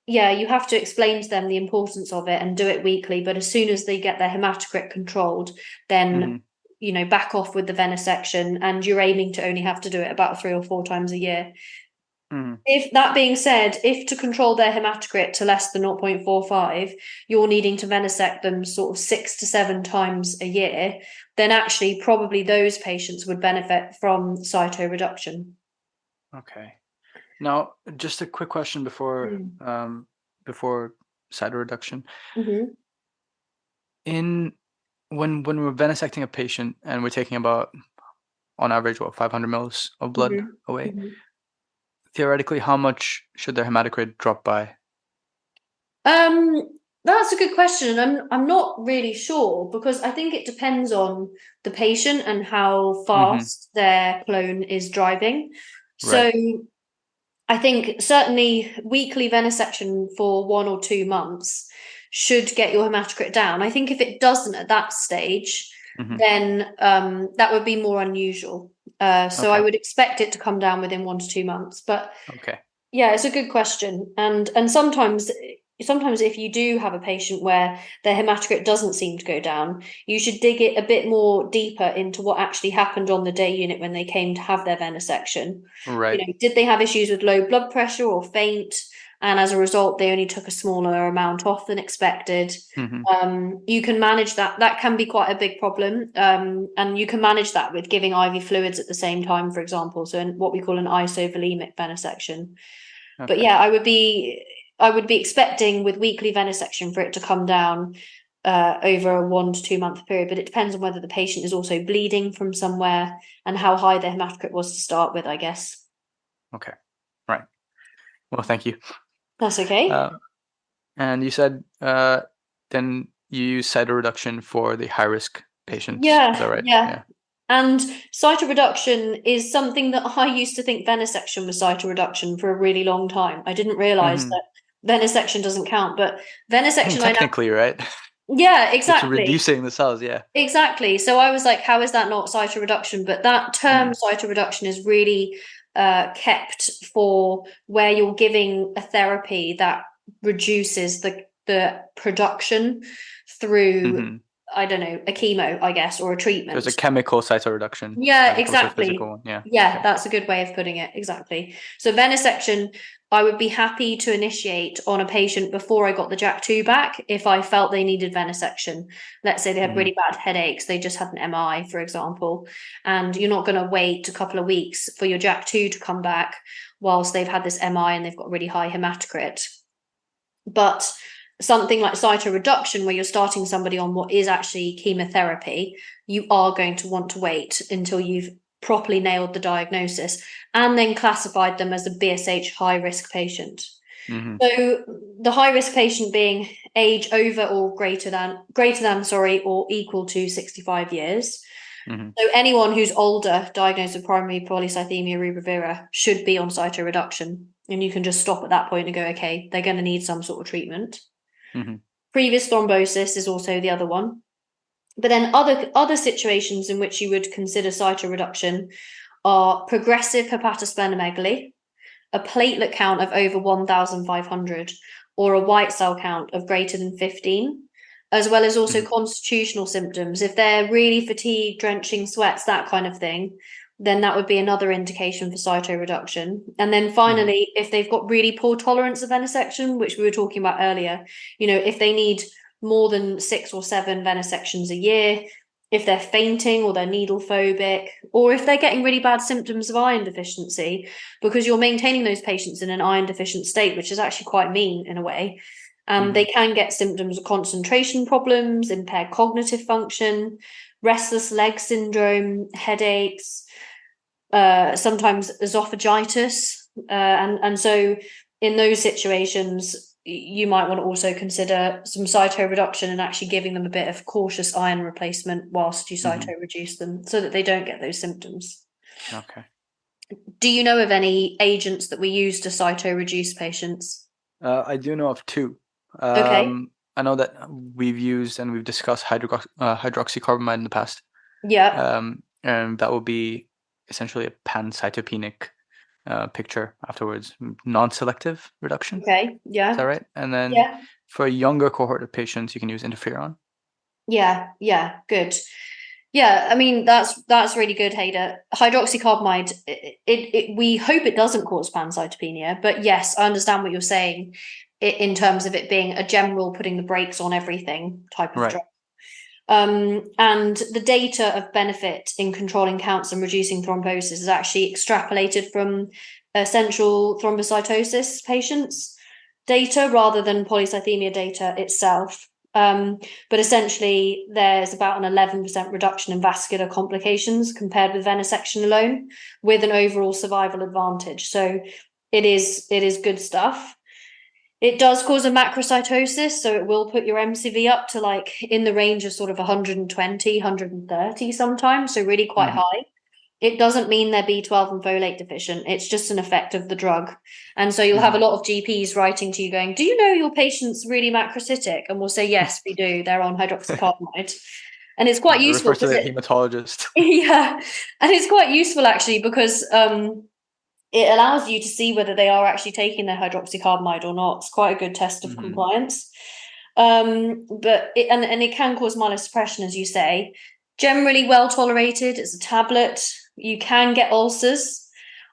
S1: yeah, you have to explain to them the importance of it and do it weekly. But as soon as they get their hematocrit controlled, then back off with the venesection, and you're aiming to only have to do it about 3 or 4 times a year. If that being said, if to control their hematocrit to less than 0.45, you're needing to venesect them sort of 6 to 7 times a year, then actually probably those patients would benefit from cytoreduction.
S2: Okay. Now, just a quick question before cytoreduction. When we're venesecting a patient and we're taking about, on average, 500 mils of blood away, theoretically, how much should their hematocrit drop by?
S1: That's a good question. I'm not really sure, because I think it depends on the patient and how fast their clone is driving. So I think certainly weekly venesection for 1 or 2 months should get your hematocrit down. I think if it doesn't at that stage, then that would be more unusual. So I would expect it to come down within 1 to 2 months. But yeah, it's a good question. And sometimes sometimes if you do have a patient where their hematocrit doesn't seem to go down, you should dig it a bit more deeper into what actually happened on the day unit when they came to have their venesection.
S2: Right.
S1: Did they have issues with low blood pressure or faint? And as a result, they only took a smaller amount off than expected. You can manage that. That can be quite a big problem. And you can manage that with giving IV fluids at the same time, for example. So in what we call an isovolemic venesection.
S2: Okay.
S1: But yeah, I would be expecting with weekly venesection for it to come down over a 1 to 2 month period. But it depends on whether the patient is also bleeding from somewhere and how high their hematocrit was to start with, I guess.
S2: Okay. Right. Well, thank you.
S1: That's okay.
S2: And you said then you use cytoreduction for the high-risk patients.
S1: Yeah,
S2: Is that right?
S1: yeah. And cytoreduction is something that I used to think venesection was cytoreduction for a really long time. I didn't realize that venesection doesn't count, but venesection
S2: technically, right?
S1: Yeah,
S2: It's
S1: exactly.
S2: reducing the cells, yeah.
S1: Exactly. So I was like, how is that not cytoreduction? But that term cytoreduction is really kept for where you're giving a therapy that reduces the production through I don't know, a chemo, I guess, or a treatment.
S2: There's a chemical cytoreduction.
S1: Yeah, exactly.
S2: Physical one. Yeah.
S1: Yeah,
S2: okay.
S1: That's a good way of putting it. Exactly. So venesection, I would be happy to initiate on a patient before I got the JAK2 back if I felt they needed venesection. Let's say they had really bad headaches, they just had an MI, for example, and you're not going to wait a couple of weeks for your JAK2 to come back whilst they've had this MI and they've got really high hematocrit. But something like cytoreduction, where you're starting somebody on what is actually chemotherapy, you are going to want to wait until you've properly nailed the diagnosis and then classified them as a BSH high risk patient. So the high risk patient being age over or greater than or equal to 65 years. So anyone who's older diagnosed with primary polycythemia rubra vera should be on cytoreduction, and you can just stop at that point and go, okay, they're going to need some sort of treatment. Previous thrombosis is also the other one. But then other situations in which you would consider cytoreduction are progressive hepatosplenomegaly, a platelet count of over 1,500, or a white cell count of greater than 15, as well as also constitutional symptoms. If they're really fatigued, drenching sweats, that kind of thing, then that would be another indication for cytoreduction. And then finally, if they've got really poor tolerance of venesection, which we were talking about earlier, if they need more than 6 or 7 venesections a year, if they're fainting or they're needle phobic, or if they're getting really bad symptoms of iron deficiency, because you're maintaining those patients in an iron deficient state, which is actually quite mean in a way. They can get symptoms of concentration problems, impaired cognitive function, restless leg syndrome, headaches, sometimes esophagitis. And so in those situations, you might want to also consider some cytoreduction and actually giving them a bit of cautious iron replacement whilst you cytoreduce them so that they don't get those symptoms.
S2: Okay.
S1: Do you know of any agents that we use to cytoreduce patients?
S2: I do know of 2.
S1: Okay.
S2: I know that we've used and we've discussed hydroxycarbamide in the past.
S1: Yeah.
S2: And that will be essentially a pancytopenic picture afterwards, non-selective reduction.
S1: Okay. Yeah.
S2: Is that right? And then for a younger cohort of patients, you can use interferon.
S1: Yeah. Good. Yeah, I mean that's really good, Hader. Hydroxycarbamide, we hope it doesn't cause pancytopenia, but yes, I understand what you're saying in terms of it being a general putting the brakes on everything type of drug. And the data of benefit in controlling counts and reducing thrombosis is actually extrapolated from essential thrombocytosis patients' data rather than polycythemia data itself. But essentially, there's about an 11% reduction in vascular complications compared with venesection alone, with an overall survival advantage. So it is good stuff. It does cause a macrocytosis, so it will put your MCV up to like in the range of sort of 120, 130 sometimes, so really quite high. It doesn't mean they're B12 and folate deficient. It's just an effect of the drug. And so you'll have a lot of GPs writing to you going, do you know your patient's really macrocytic? And we'll say, yes, we do. They're on hydroxycarbamide. And it's quite useful.
S2: Refers to the hematologist.
S1: Yeah. And it's quite useful actually because it allows you to see whether they are actually taking their hydroxycarbamide or not. It's quite a good test of compliance. But it can cause myelosuppression, as you say. Generally well tolerated. It's a tablet. You can get ulcers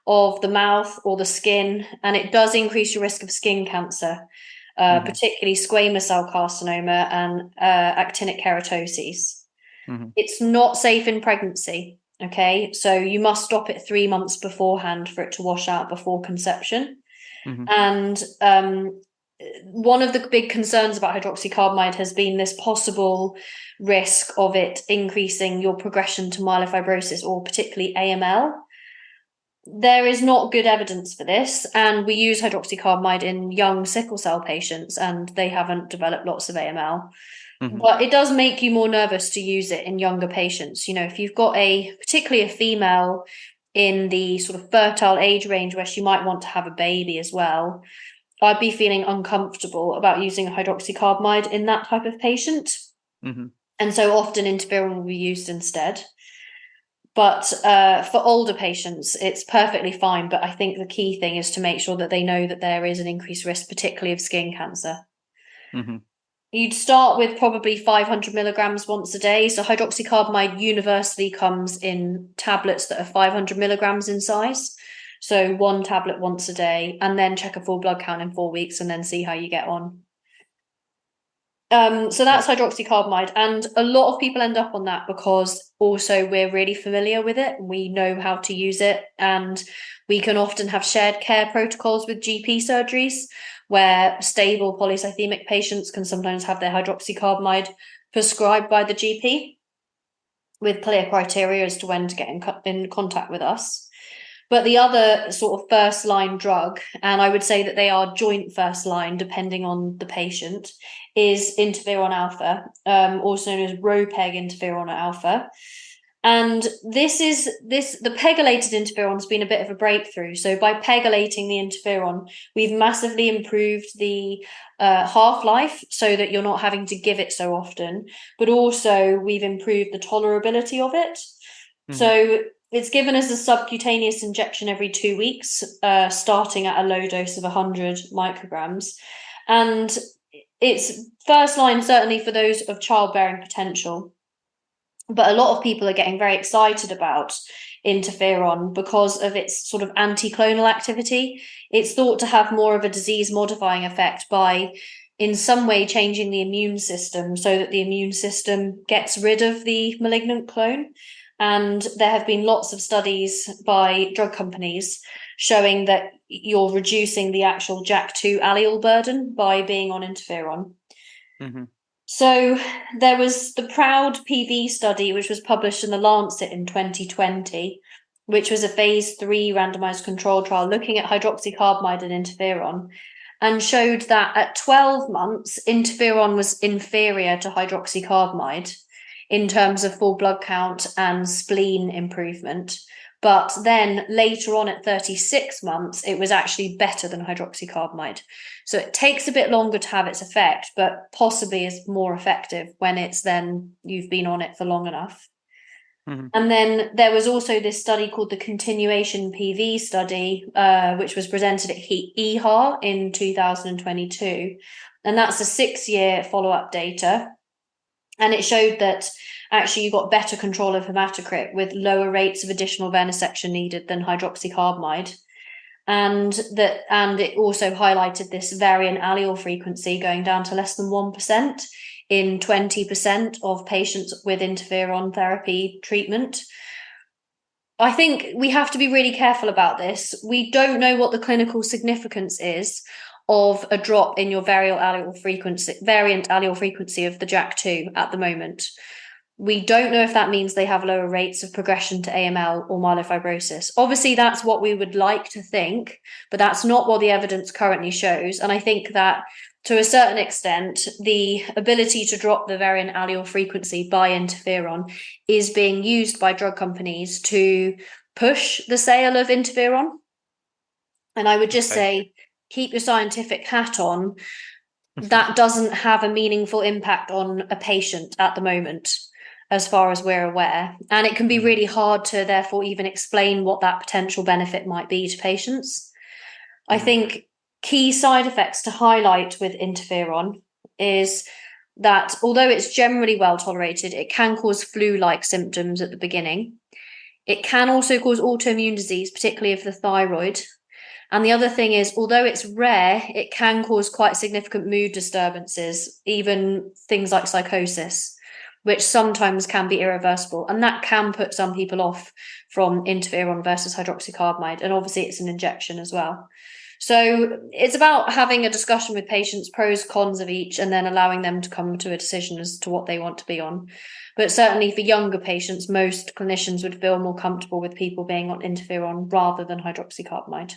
S1: of the mouth or the skin, and it does increase your risk of skin cancer, particularly squamous cell carcinoma and actinic keratoses. It's not safe in pregnancy. Okay, so you must stop it 3 months beforehand for it to wash out before conception. And one of the big concerns about hydroxycarbamide has been this possible risk of it increasing your progression to myelofibrosis, or particularly AML. There is not good evidence for this, and we use hydroxycarbamide in young sickle cell patients, and they haven't developed lots of AML. But it does make you more nervous to use it in younger patients. If you've got particularly a female in the sort of fertile age range where she might want to have a baby as well, I'd be feeling uncomfortable about using hydroxycarbamide in that type of patient. And so often interferon will be used instead. But for older patients, it's perfectly fine. But I think the key thing is to make sure that they know that there is an increased risk, particularly of skin cancer. You'd start with probably 500 milligrams once a day. So hydroxycarbamide universally comes in tablets that are 500 milligrams in size. So 1 tablet once a day, and then check a full blood count in 4 weeks and then see how you get on. So that's hydroxycarbamide, and a lot of people end up on that because also we're really familiar with it. We know how to use it, and we can often have shared care protocols with GP surgeries where stable polycythemic patients can sometimes have their hydroxycarbamide prescribed by the GP with clear criteria as to when to get in contact with us. But the other sort of first line drug, and I would say that they are joint first line depending on the patient, is interferon alpha, also known as Ropeg interferon alpha. And the pegylated interferon has been a bit of a breakthrough. So by pegylating the interferon, we've massively improved the half-life so that you're not having to give it so often, but also we've improved the tolerability of it. So it's given as a subcutaneous injection every 2 weeks, starting at a low dose of 100 micrograms. And it's first line certainly for those of childbearing potential. But a lot of people are getting very excited about interferon because of its sort of anti-clonal activity. It's thought to have more of a disease-modifying effect by, in some way, changing the immune system so that the immune system gets rid of the malignant clone. And there have been lots of studies by drug companies showing that you're reducing the actual JAK2 allele burden by being on interferon. So there was the PROUD PV study, which was published in The Lancet in 2020, which was a phase 3 randomized control trial looking at hydroxycarbamide and interferon, and showed that at 12 months, interferon was inferior to hydroxycarbamide in terms of full blood count and spleen improvement. But then later on at 36 months, it was actually better than hydroxycarbamide. So it takes a bit longer to have its effect, but possibly is more effective when you've been on it for long enough. And then there was also this study called the Continuation PV study, which was presented at EHA in 2022. And that's a 6-year follow-up data. And it showed that actually you got better control of hematocrit with lower rates of additional venesection needed than hydroxycarbamide. And it also highlighted this variant allele frequency going down to less than 1% in 20% of patients with interferon therapy treatment. I think we have to be really careful about this. We don't know what the clinical significance is of a drop in your variant allele frequency of the JAK2 at the moment. We don't know if that means they have lower rates of progression to AML or myelofibrosis. Obviously, that's what we would like to think, but that's not what the evidence currently shows. And I think that to a certain extent, the ability to drop the variant allele frequency by interferon is being used by drug companies to push the sale of interferon. And I would just say, keep your scientific hat on. That doesn't have a meaningful impact on a patient at the moment. as far as we're aware. And it can be really hard to therefore even explain what that potential benefit might be to patients. I think key side effects to highlight with interferon is that although it's generally well tolerated, it can cause flu-like symptoms at the beginning. It can also cause autoimmune disease, particularly of the thyroid. And the other thing is, although it's rare, it can cause quite significant mood disturbances, even things like psychosis, which sometimes can be irreversible. And that can put some people off from interferon versus hydroxycarbamide. And obviously it's an injection as well. So it's about having a discussion with patients, pros, cons of each, and then allowing them to come to a decision as to what they want to be on. But certainly for younger patients, most clinicians would feel more comfortable with people being on interferon rather than hydroxycarbamide.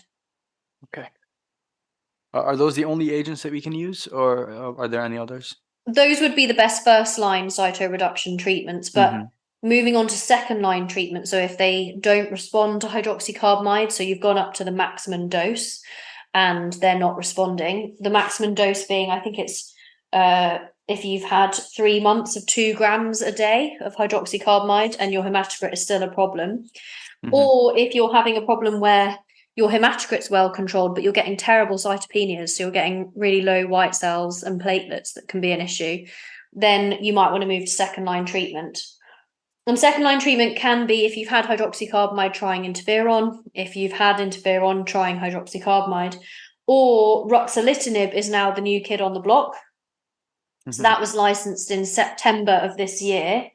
S2: Okay. Are those the only agents that we can use, or are there any others?
S1: Those would be the best first-line cytoreduction treatments, but moving on to second-line treatment, so if they don't respond to hydroxycarbamide, so you've gone up to the maximum dose and they're not responding, the maximum dose being, I think it's if you've had 3 months of 2 grams a day of hydroxycarbamide and your hematocrit is still a problem, or if you're having a problem where your hematocrit's well controlled, but you're getting terrible cytopenias, so you're getting really low white cells and platelets that can be an issue, then you might want to move to second-line treatment. And second-line treatment can be if you've had hydroxycarbamide trying interferon, if you've had interferon trying hydroxycarbamide, or ruxolitinib is now the new kid on the block. So that was licensed in September of this year,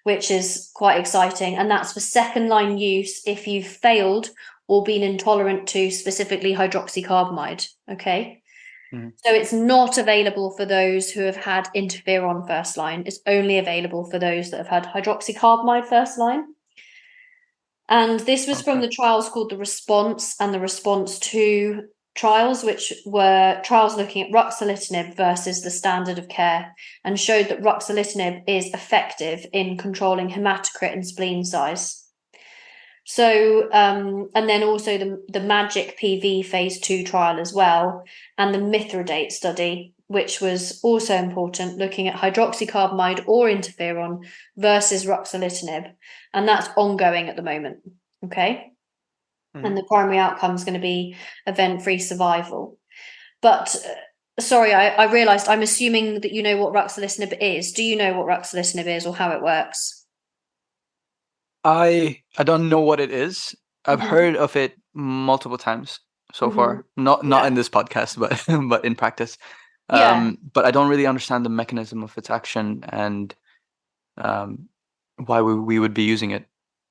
S1: which is quite exciting. And that's for second-line use if you've failed or been intolerant to specifically hydroxycarbamide, okay? So it's not available for those who have had interferon first line. It's only available for those that have had hydroxycarbamide first line. And this was from the trials called the Response and the Response 2 trials, which were trials looking at ruxolitinib versus the standard of care, and showed that ruxolitinib is effective in controlling hematocrit and spleen size. So, and then also the MAGIC PV phase 2 trial as well, and the Mithridate study, which was also important, looking at hydroxycarbamide or interferon versus ruxolitinib, and that's ongoing at the moment, okay? And the primary outcome is going to be event-free survival. But sorry, I realised I'm assuming that you know what ruxolitinib is. Do you know what ruxolitinib is or how it works?
S2: I don't know what it is. I've heard of it multiple times so far. Not in this podcast, but but in practice. But I don't really understand the mechanism of its action and why we would be using it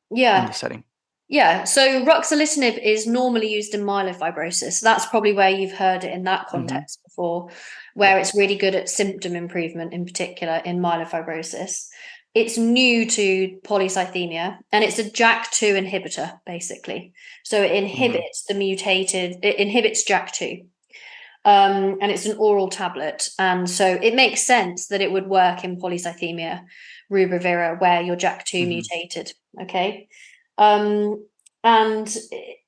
S2: in this setting.
S1: Yeah, so ruxolitinib is normally used in myelofibrosis. That's probably where you've heard it in that context before, where it's really good at symptom improvement, in particular in myelofibrosis. It's new to polycythemia, and it's a JAK2 inhibitor, basically. So it inhibits it inhibits JAK2. And it's an oral tablet. And so it makes sense that it would work in polycythemia rubra vera, where you're JAK2 mutated, okay? And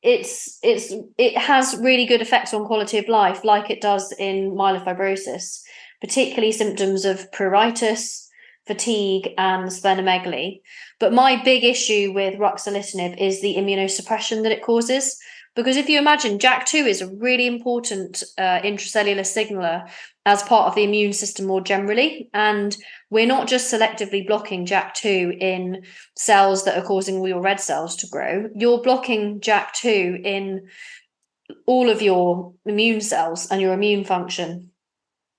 S1: it has really good effects on quality of life, like it does in myelofibrosis, particularly symptoms of pruritus, fatigue, and splenomegaly. But my big issue with ruxolitinib is the immunosuppression that it causes. Because if you imagine, JAK2 is a really important intracellular signaler as part of the immune system more generally. And we're not just selectively blocking JAK2 in cells that are causing all your red cells to grow. You're blocking JAK2 in all of your immune cells and your immune function.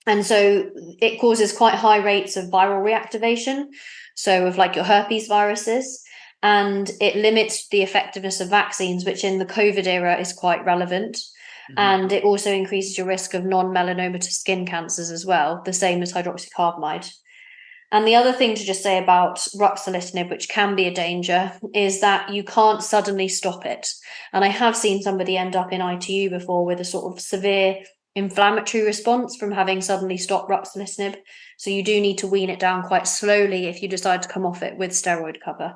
S1: And so it causes quite high rates of viral reactivation, so of like your herpes viruses, and it limits the effectiveness of vaccines, which in the COVID era is quite relevant. And it also increases your risk of non-melanomatous skin cancers as well, the same as hydroxycarbamide. And the other thing to just say about ruxolitinib, which can be a danger, is that you can't suddenly stop it. And I have seen somebody end up in ITU before with a sort of severe inflammatory response from having suddenly stopped ruxolitinib. So you do need to wean it down quite slowly if you decide to come off it with steroid cover.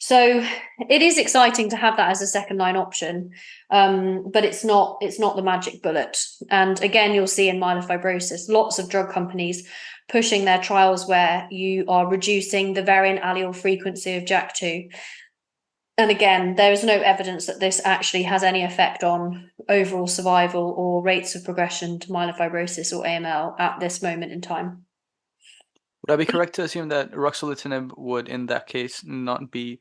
S1: So it is exciting to have that as a second line option, but it's not the magic bullet. And again, you'll see in myelofibrosis, lots of drug companies pushing their trials where you are reducing the variant allele frequency of JAK2. And again, there is no evidence that this actually has any effect on overall survival or rates of progression to myelofibrosis or AML at this moment in time.
S2: Would I be correct to assume that ruxolitinib would, in that case, not be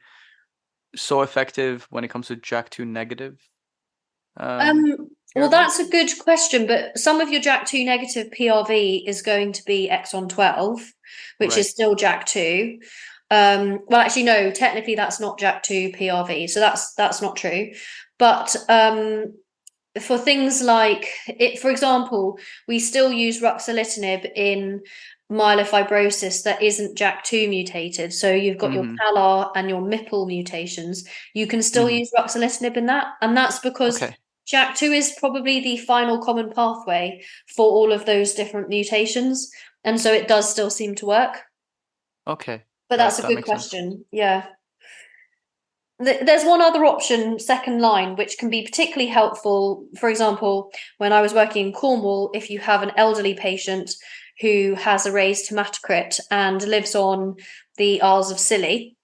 S2: so effective when it comes to JAK2 negative?
S1: Well, that's a good question, but some of your JAK2 negative PRV is going to be exon 12, which is still JAK2. Well, actually, no, technically that's not JAK2 PRV, so that's not true. But for things like it, for example, we still use ruxolitinib in myelofibrosis that isn't JAK2 mutated. So you've got your CALR and your MIPL mutations. You can still use ruxolitinib in that, and that's because JAK2 is probably the final common pathway for all of those different mutations, and so it does still seem to work.
S2: Okay.
S1: But that's a good question. Yeah. There's one other option, second line, which can be particularly helpful. For example, when I was working in Cornwall, if you have an elderly patient who has a raised hematocrit and lives on the Isles of Scilly,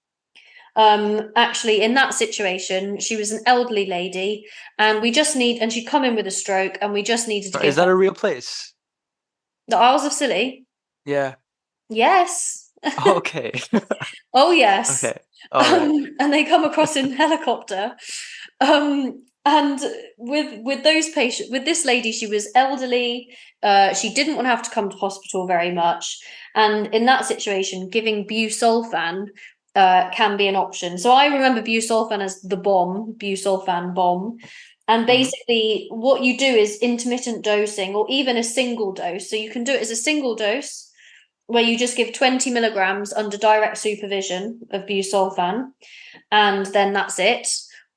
S1: actually in that situation, she was an elderly lady and she'd come in with a stroke and we just needed to give
S2: Is that a real place?
S1: The Isles of Scilly?
S2: Yeah.
S1: Yes.
S2: Okay.
S1: Oh, yes.
S2: Okay. All right.
S1: And they come across in helicopter. And with those patients, with this lady, she was elderly. She didn't want to have to come to hospital very much. And in that situation, giving busulfan can be an option. So I remember busulfan as the busulfan bomb. And basically what you do is intermittent dosing or even a single dose. So you can do it as a single dose where you just give 20 milligrams under direct supervision of busulfan, and then that's it.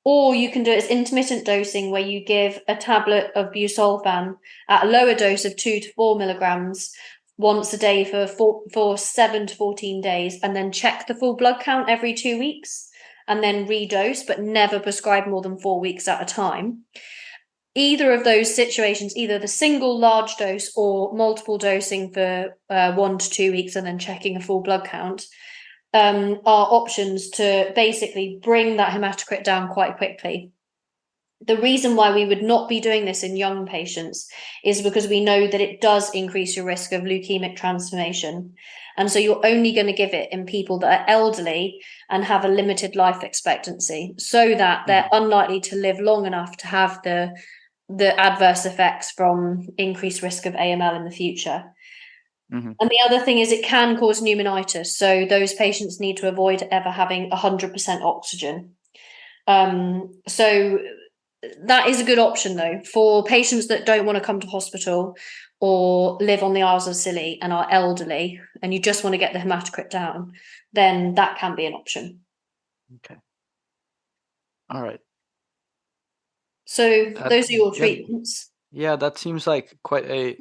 S1: Or you can do it as intermittent dosing where you give a tablet of busulfan at a lower dose of 2 to 4 milligrams once a day for 7 to 14 days, and then check the full blood count every 2 weeks and then redose, but never prescribe more than 4 weeks at a time. Either of those situations, either the single large dose or multiple dosing for 1 to 2 weeks and then checking a full blood count, are options to basically bring that hematocrit down quite quickly. The reason why we would not be doing this in young patients is because we know that it does increase your risk of leukemic transformation. And so you're only going to give it in people that are elderly and have a limited life expectancy, so that they're unlikely to live long enough to have the adverse effects from increased risk of AML in the future. And the other thing is it can cause pneumonitis. So those patients need to avoid ever having 100% oxygen. So that is a good option, though, for patients that don't want to come to hospital or live on the Isles of Scilly and are elderly and you just want to get the hematocrit down, then that can be an option.
S2: Okay. All right.
S1: So those are your treatments.
S2: Yeah, that seems like quite a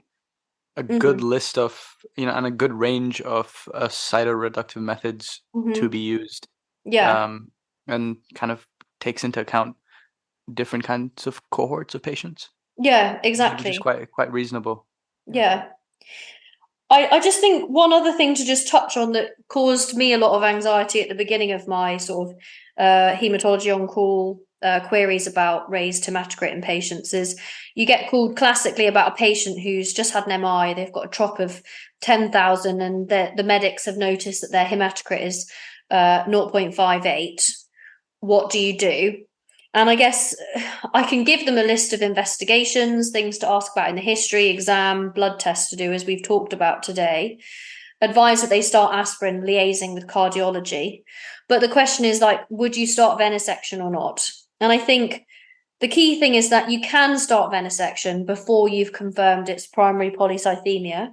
S2: good list of, and a good range of cytoreductive methods to be used.
S1: Yeah.
S2: And kind of takes into account different kinds of cohorts of patients.
S1: Yeah, exactly.
S2: Which is quite reasonable.
S1: Yeah. I just think one other thing to just touch on that caused me a lot of anxiety at the beginning of my sort of hematology on call queries about raised hematocrit in patients is you get called classically about a patient who's just had an MI, they've got a trop of 10,000 and the medics have noticed that their hematocrit is 0.58. What do you do? And I guess I can give them a list of investigations, things to ask about in the history, exam, blood tests to do, as we've talked about today. Advise that they start aspirin, liaising with cardiology. But the question is, like, would you start venesection or not? And I think the key thing is that you can start venesection before you've confirmed it's primary polycythemia.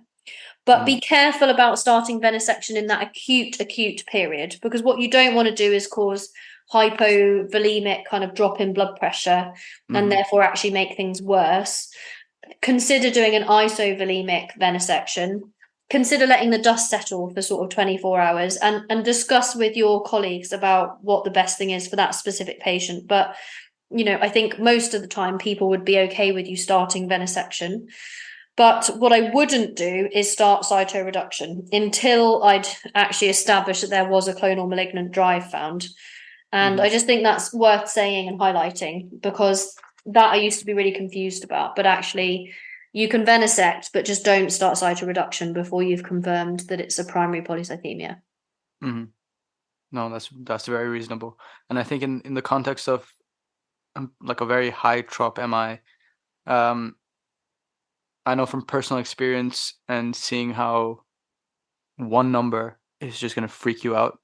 S1: But be careful about starting venesection in that acute period, because what you don't want to do is cause hypovolemic kind of drop in blood pressure and therefore actually make things worse. Consider doing an isovolemic venesection consider letting the dust settle for sort of 24 hours and discuss with your colleagues about what the best thing is for that specific patient. But, I think most of the time people would be okay with you starting venesection. But what I wouldn't do is start cytoreduction until I'd actually established that there was a clonal malignant drive found. And I just think that's worth saying and highlighting, because that I used to be really confused about. But actually, you can venesect, but just don't start cytoreduction before you've confirmed that it's a primary polycythemia.
S2: No, that's very reasonable. And I think in the context of like a very high trop MI, I know from personal experience and seeing how one number is just going to freak you out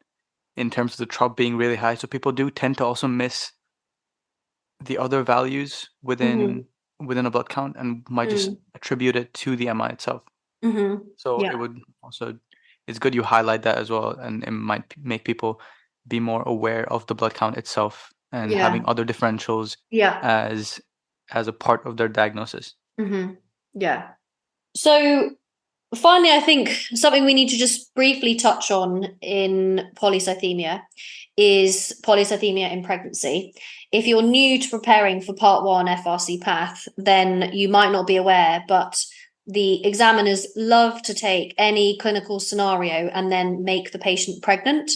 S2: in terms of the trop being really high. So people do tend to also miss the other values within a blood count and might just attribute it to the MI itself. So
S1: Yeah.
S2: it would also, it's good you highlight that as well, and it might make people be more aware of the blood count itself and having other differentials as a part of their diagnosis.
S1: Yeah. So finally, I think something we need to just briefly touch on in polycythemia is polycythemia in pregnancy. If you're new to preparing for part 1 FRC path, then you might not be aware, but the examiners love to take any clinical scenario and then make the patient pregnant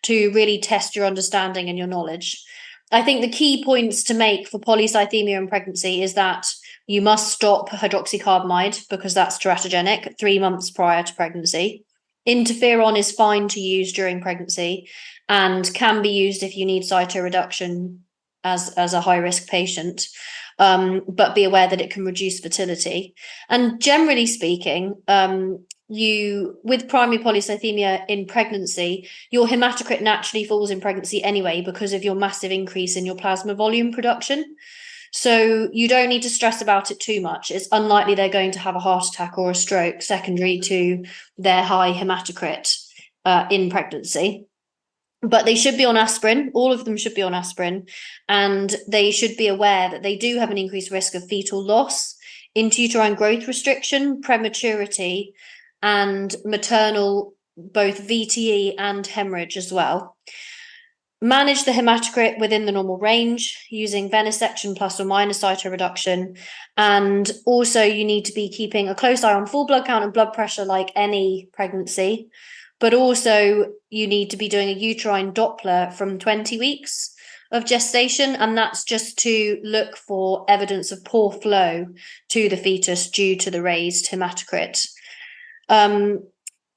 S1: to really test your understanding and your knowledge. I think the key points to make for polycythemia in pregnancy is that you must stop hydroxycarbamide because that's teratogenic 3 months prior to pregnancy. Interferon is fine to use during pregnancy and can be used if you need cytoreduction as a high-risk patient. But be aware that it can reduce fertility. And generally speaking, with primary polycythemia in pregnancy, your hematocrit naturally falls in pregnancy anyway because of your massive increase in your plasma volume production. So you don't need to stress about it too much. It's unlikely they're going to have a heart attack or a stroke secondary to their high hematocrit in pregnancy. But they should be on aspirin. All of them should be on aspirin. And they should be aware that they do have an increased risk of fetal loss, intrauterine growth restriction, prematurity, and maternal both VTE and hemorrhage as well. Manage the hematocrit within the normal range using venesection plus or minus cytoreduction. And also you need to be keeping a close eye on full blood count and blood pressure like any pregnancy. But also you need to be doing a uterine Doppler from 20 weeks of gestation. And that's just to look for evidence of poor flow to the fetus due to the raised hematocrit.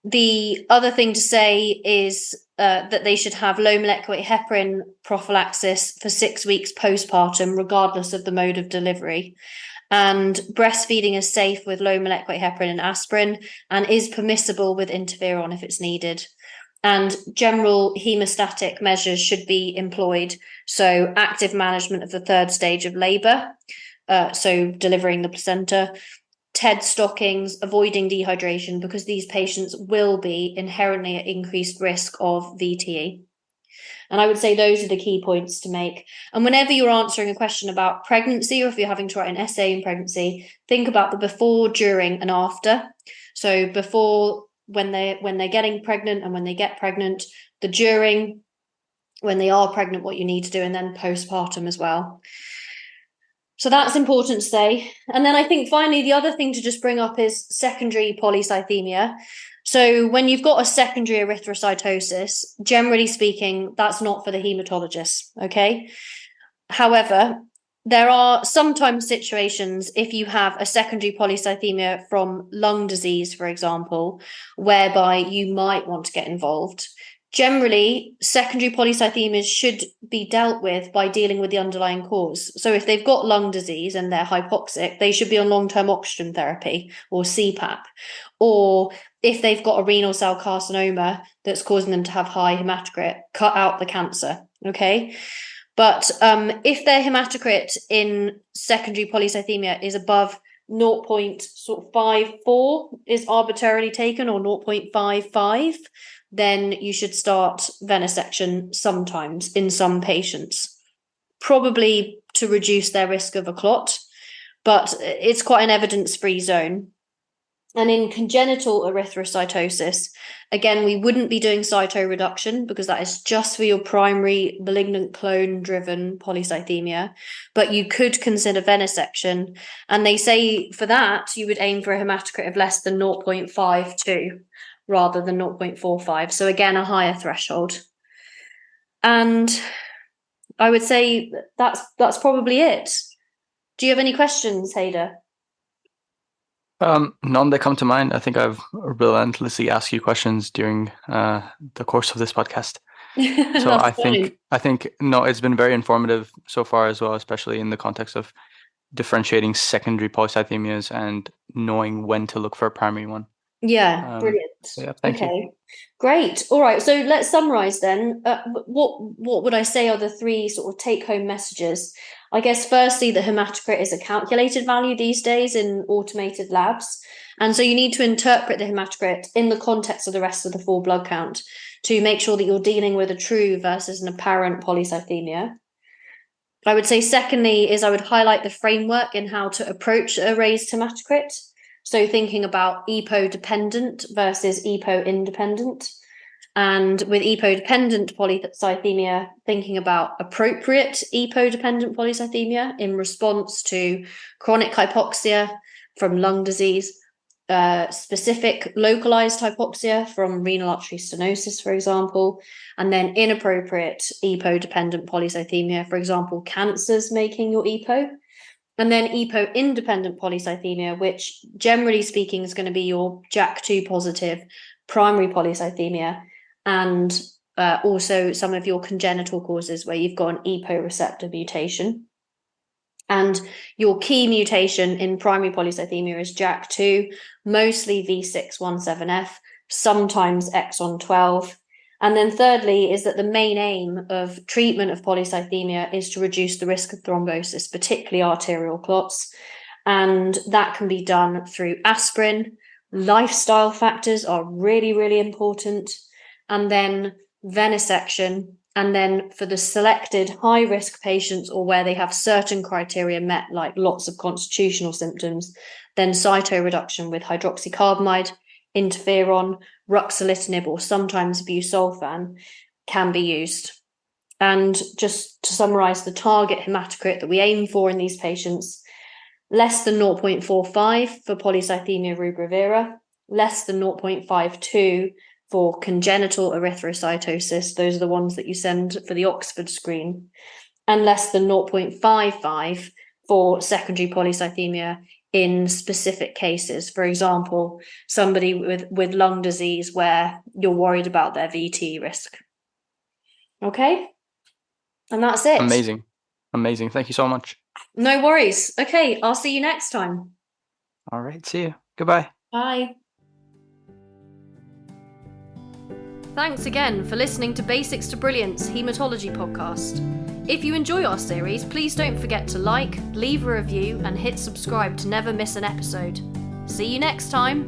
S1: The other thing to say is that they should have low molecular weight heparin prophylaxis for 6 weeks postpartum, regardless of the mode of delivery. And breastfeeding is safe with low molecular weight heparin and aspirin, and is permissible with interferon if it's needed. And general hemostatic measures should be employed. So active management of the 3rd stage of labor, so delivering the placenta, TED stockings, avoiding dehydration, because these patients will be inherently at increased risk of VTE. And I would say those are the key points to make. And whenever you're answering a question about pregnancy, or if you're having to write an essay in pregnancy, think about the before, during, and after. So before, when they're getting pregnant and when they get pregnant, the during, when they are pregnant, what you need to do, and then postpartum as well. So that's important to say. And then I think finally, the other thing to just bring up is secondary polycythemia. So when you've got a secondary erythrocytosis, generally speaking, that's not for the hematologist, okay? However, there are sometimes situations, if you have a secondary polycythemia from lung disease, for example, whereby you might want to get involved. Generally, secondary polycythemias should be dealt with by dealing with the underlying cause. So if they've got lung disease and they're hypoxic, they should be on long-term oxygen therapy or CPAP. Or if they've got a renal cell carcinoma that's causing them to have high hematocrit, cut out the cancer, okay? But if their hematocrit in secondary polycythemia is above 0.54 is arbitrarily taken, or 0.55, then you should start venesection sometimes in some patients, probably to reduce their risk of a clot, but it's quite an evidence-free zone. And in congenital erythrocytosis, again, we wouldn't be doing cytoreduction because that is just for your primary malignant clone-driven polycythemia. But you could consider venesection. And they say for that, you would aim for a hematocrit of less than 0.52 rather than 0.45. So again, a higher threshold. And I would say that's probably it. Do you have any questions, Hader?
S2: None that come to mind. I think I've relentlessly asked you questions during the course of this podcast. So I think no, it's been very informative so far as well, especially in the context of differentiating secondary polycythemias and knowing when to look for a primary one.
S1: Yeah, brilliant.
S2: Yeah, thank you.
S1: Great. All right. So let's summarize then. What would I say are the three sort of take-home messages? I guess firstly, the hematocrit is a calculated value these days in automated labs. And so you need to interpret the hematocrit in the context of the rest of the full blood count to make sure that you're dealing with a true versus an apparent polycythemia. I would say secondly is I would highlight the framework in how to approach a raised hematocrit. So thinking about EPO-dependent versus EPO-independent. And with EPO-dependent polycythemia, thinking about appropriate EPO-dependent polycythemia in response to chronic hypoxia from lung disease, specific localized hypoxia from renal artery stenosis, for example, and then inappropriate EPO-dependent polycythemia, for example, cancers making your EPO. And then EPO-independent polycythemia, which generally speaking is going to be your JAK2 positive primary polycythemia, and also some of your congenital causes where you've got an EPO receptor mutation. And your key mutation in primary polycythemia is JAK2, mostly V617F, sometimes exon 12. And then thirdly is that the main aim of treatment of polycythemia is to reduce the risk of thrombosis, particularly arterial clots. And that can be done through aspirin. Lifestyle factors are really, really important. And then venesection. And then for the selected high-risk patients or where they have certain criteria met, like lots of constitutional symptoms, then cytoreduction with hydroxycarbamide, interferon, ruxolitinib, or sometimes busulfan can be used. And just to summarize the target hematocrit that we aim for in these patients, less than 0.45 for polycythemia rubra vera, less than 0.52 for congenital erythrocytosis, those are the ones that you send for the Oxford screen, and less than 0.55 for secondary polycythemia in specific cases. For example, somebody with lung disease where you're worried about their VT risk. Okay? And that's it.
S2: Amazing. Thank you so much.
S1: No worries. Okay, I'll see you next time.
S2: All right, see you. Goodbye.
S1: Bye. Thanks again for listening to Basics to Brilliance Haematology podcast. If you enjoy our series, please don't forget to like, leave a review, and hit subscribe to never miss an episode. See you next time.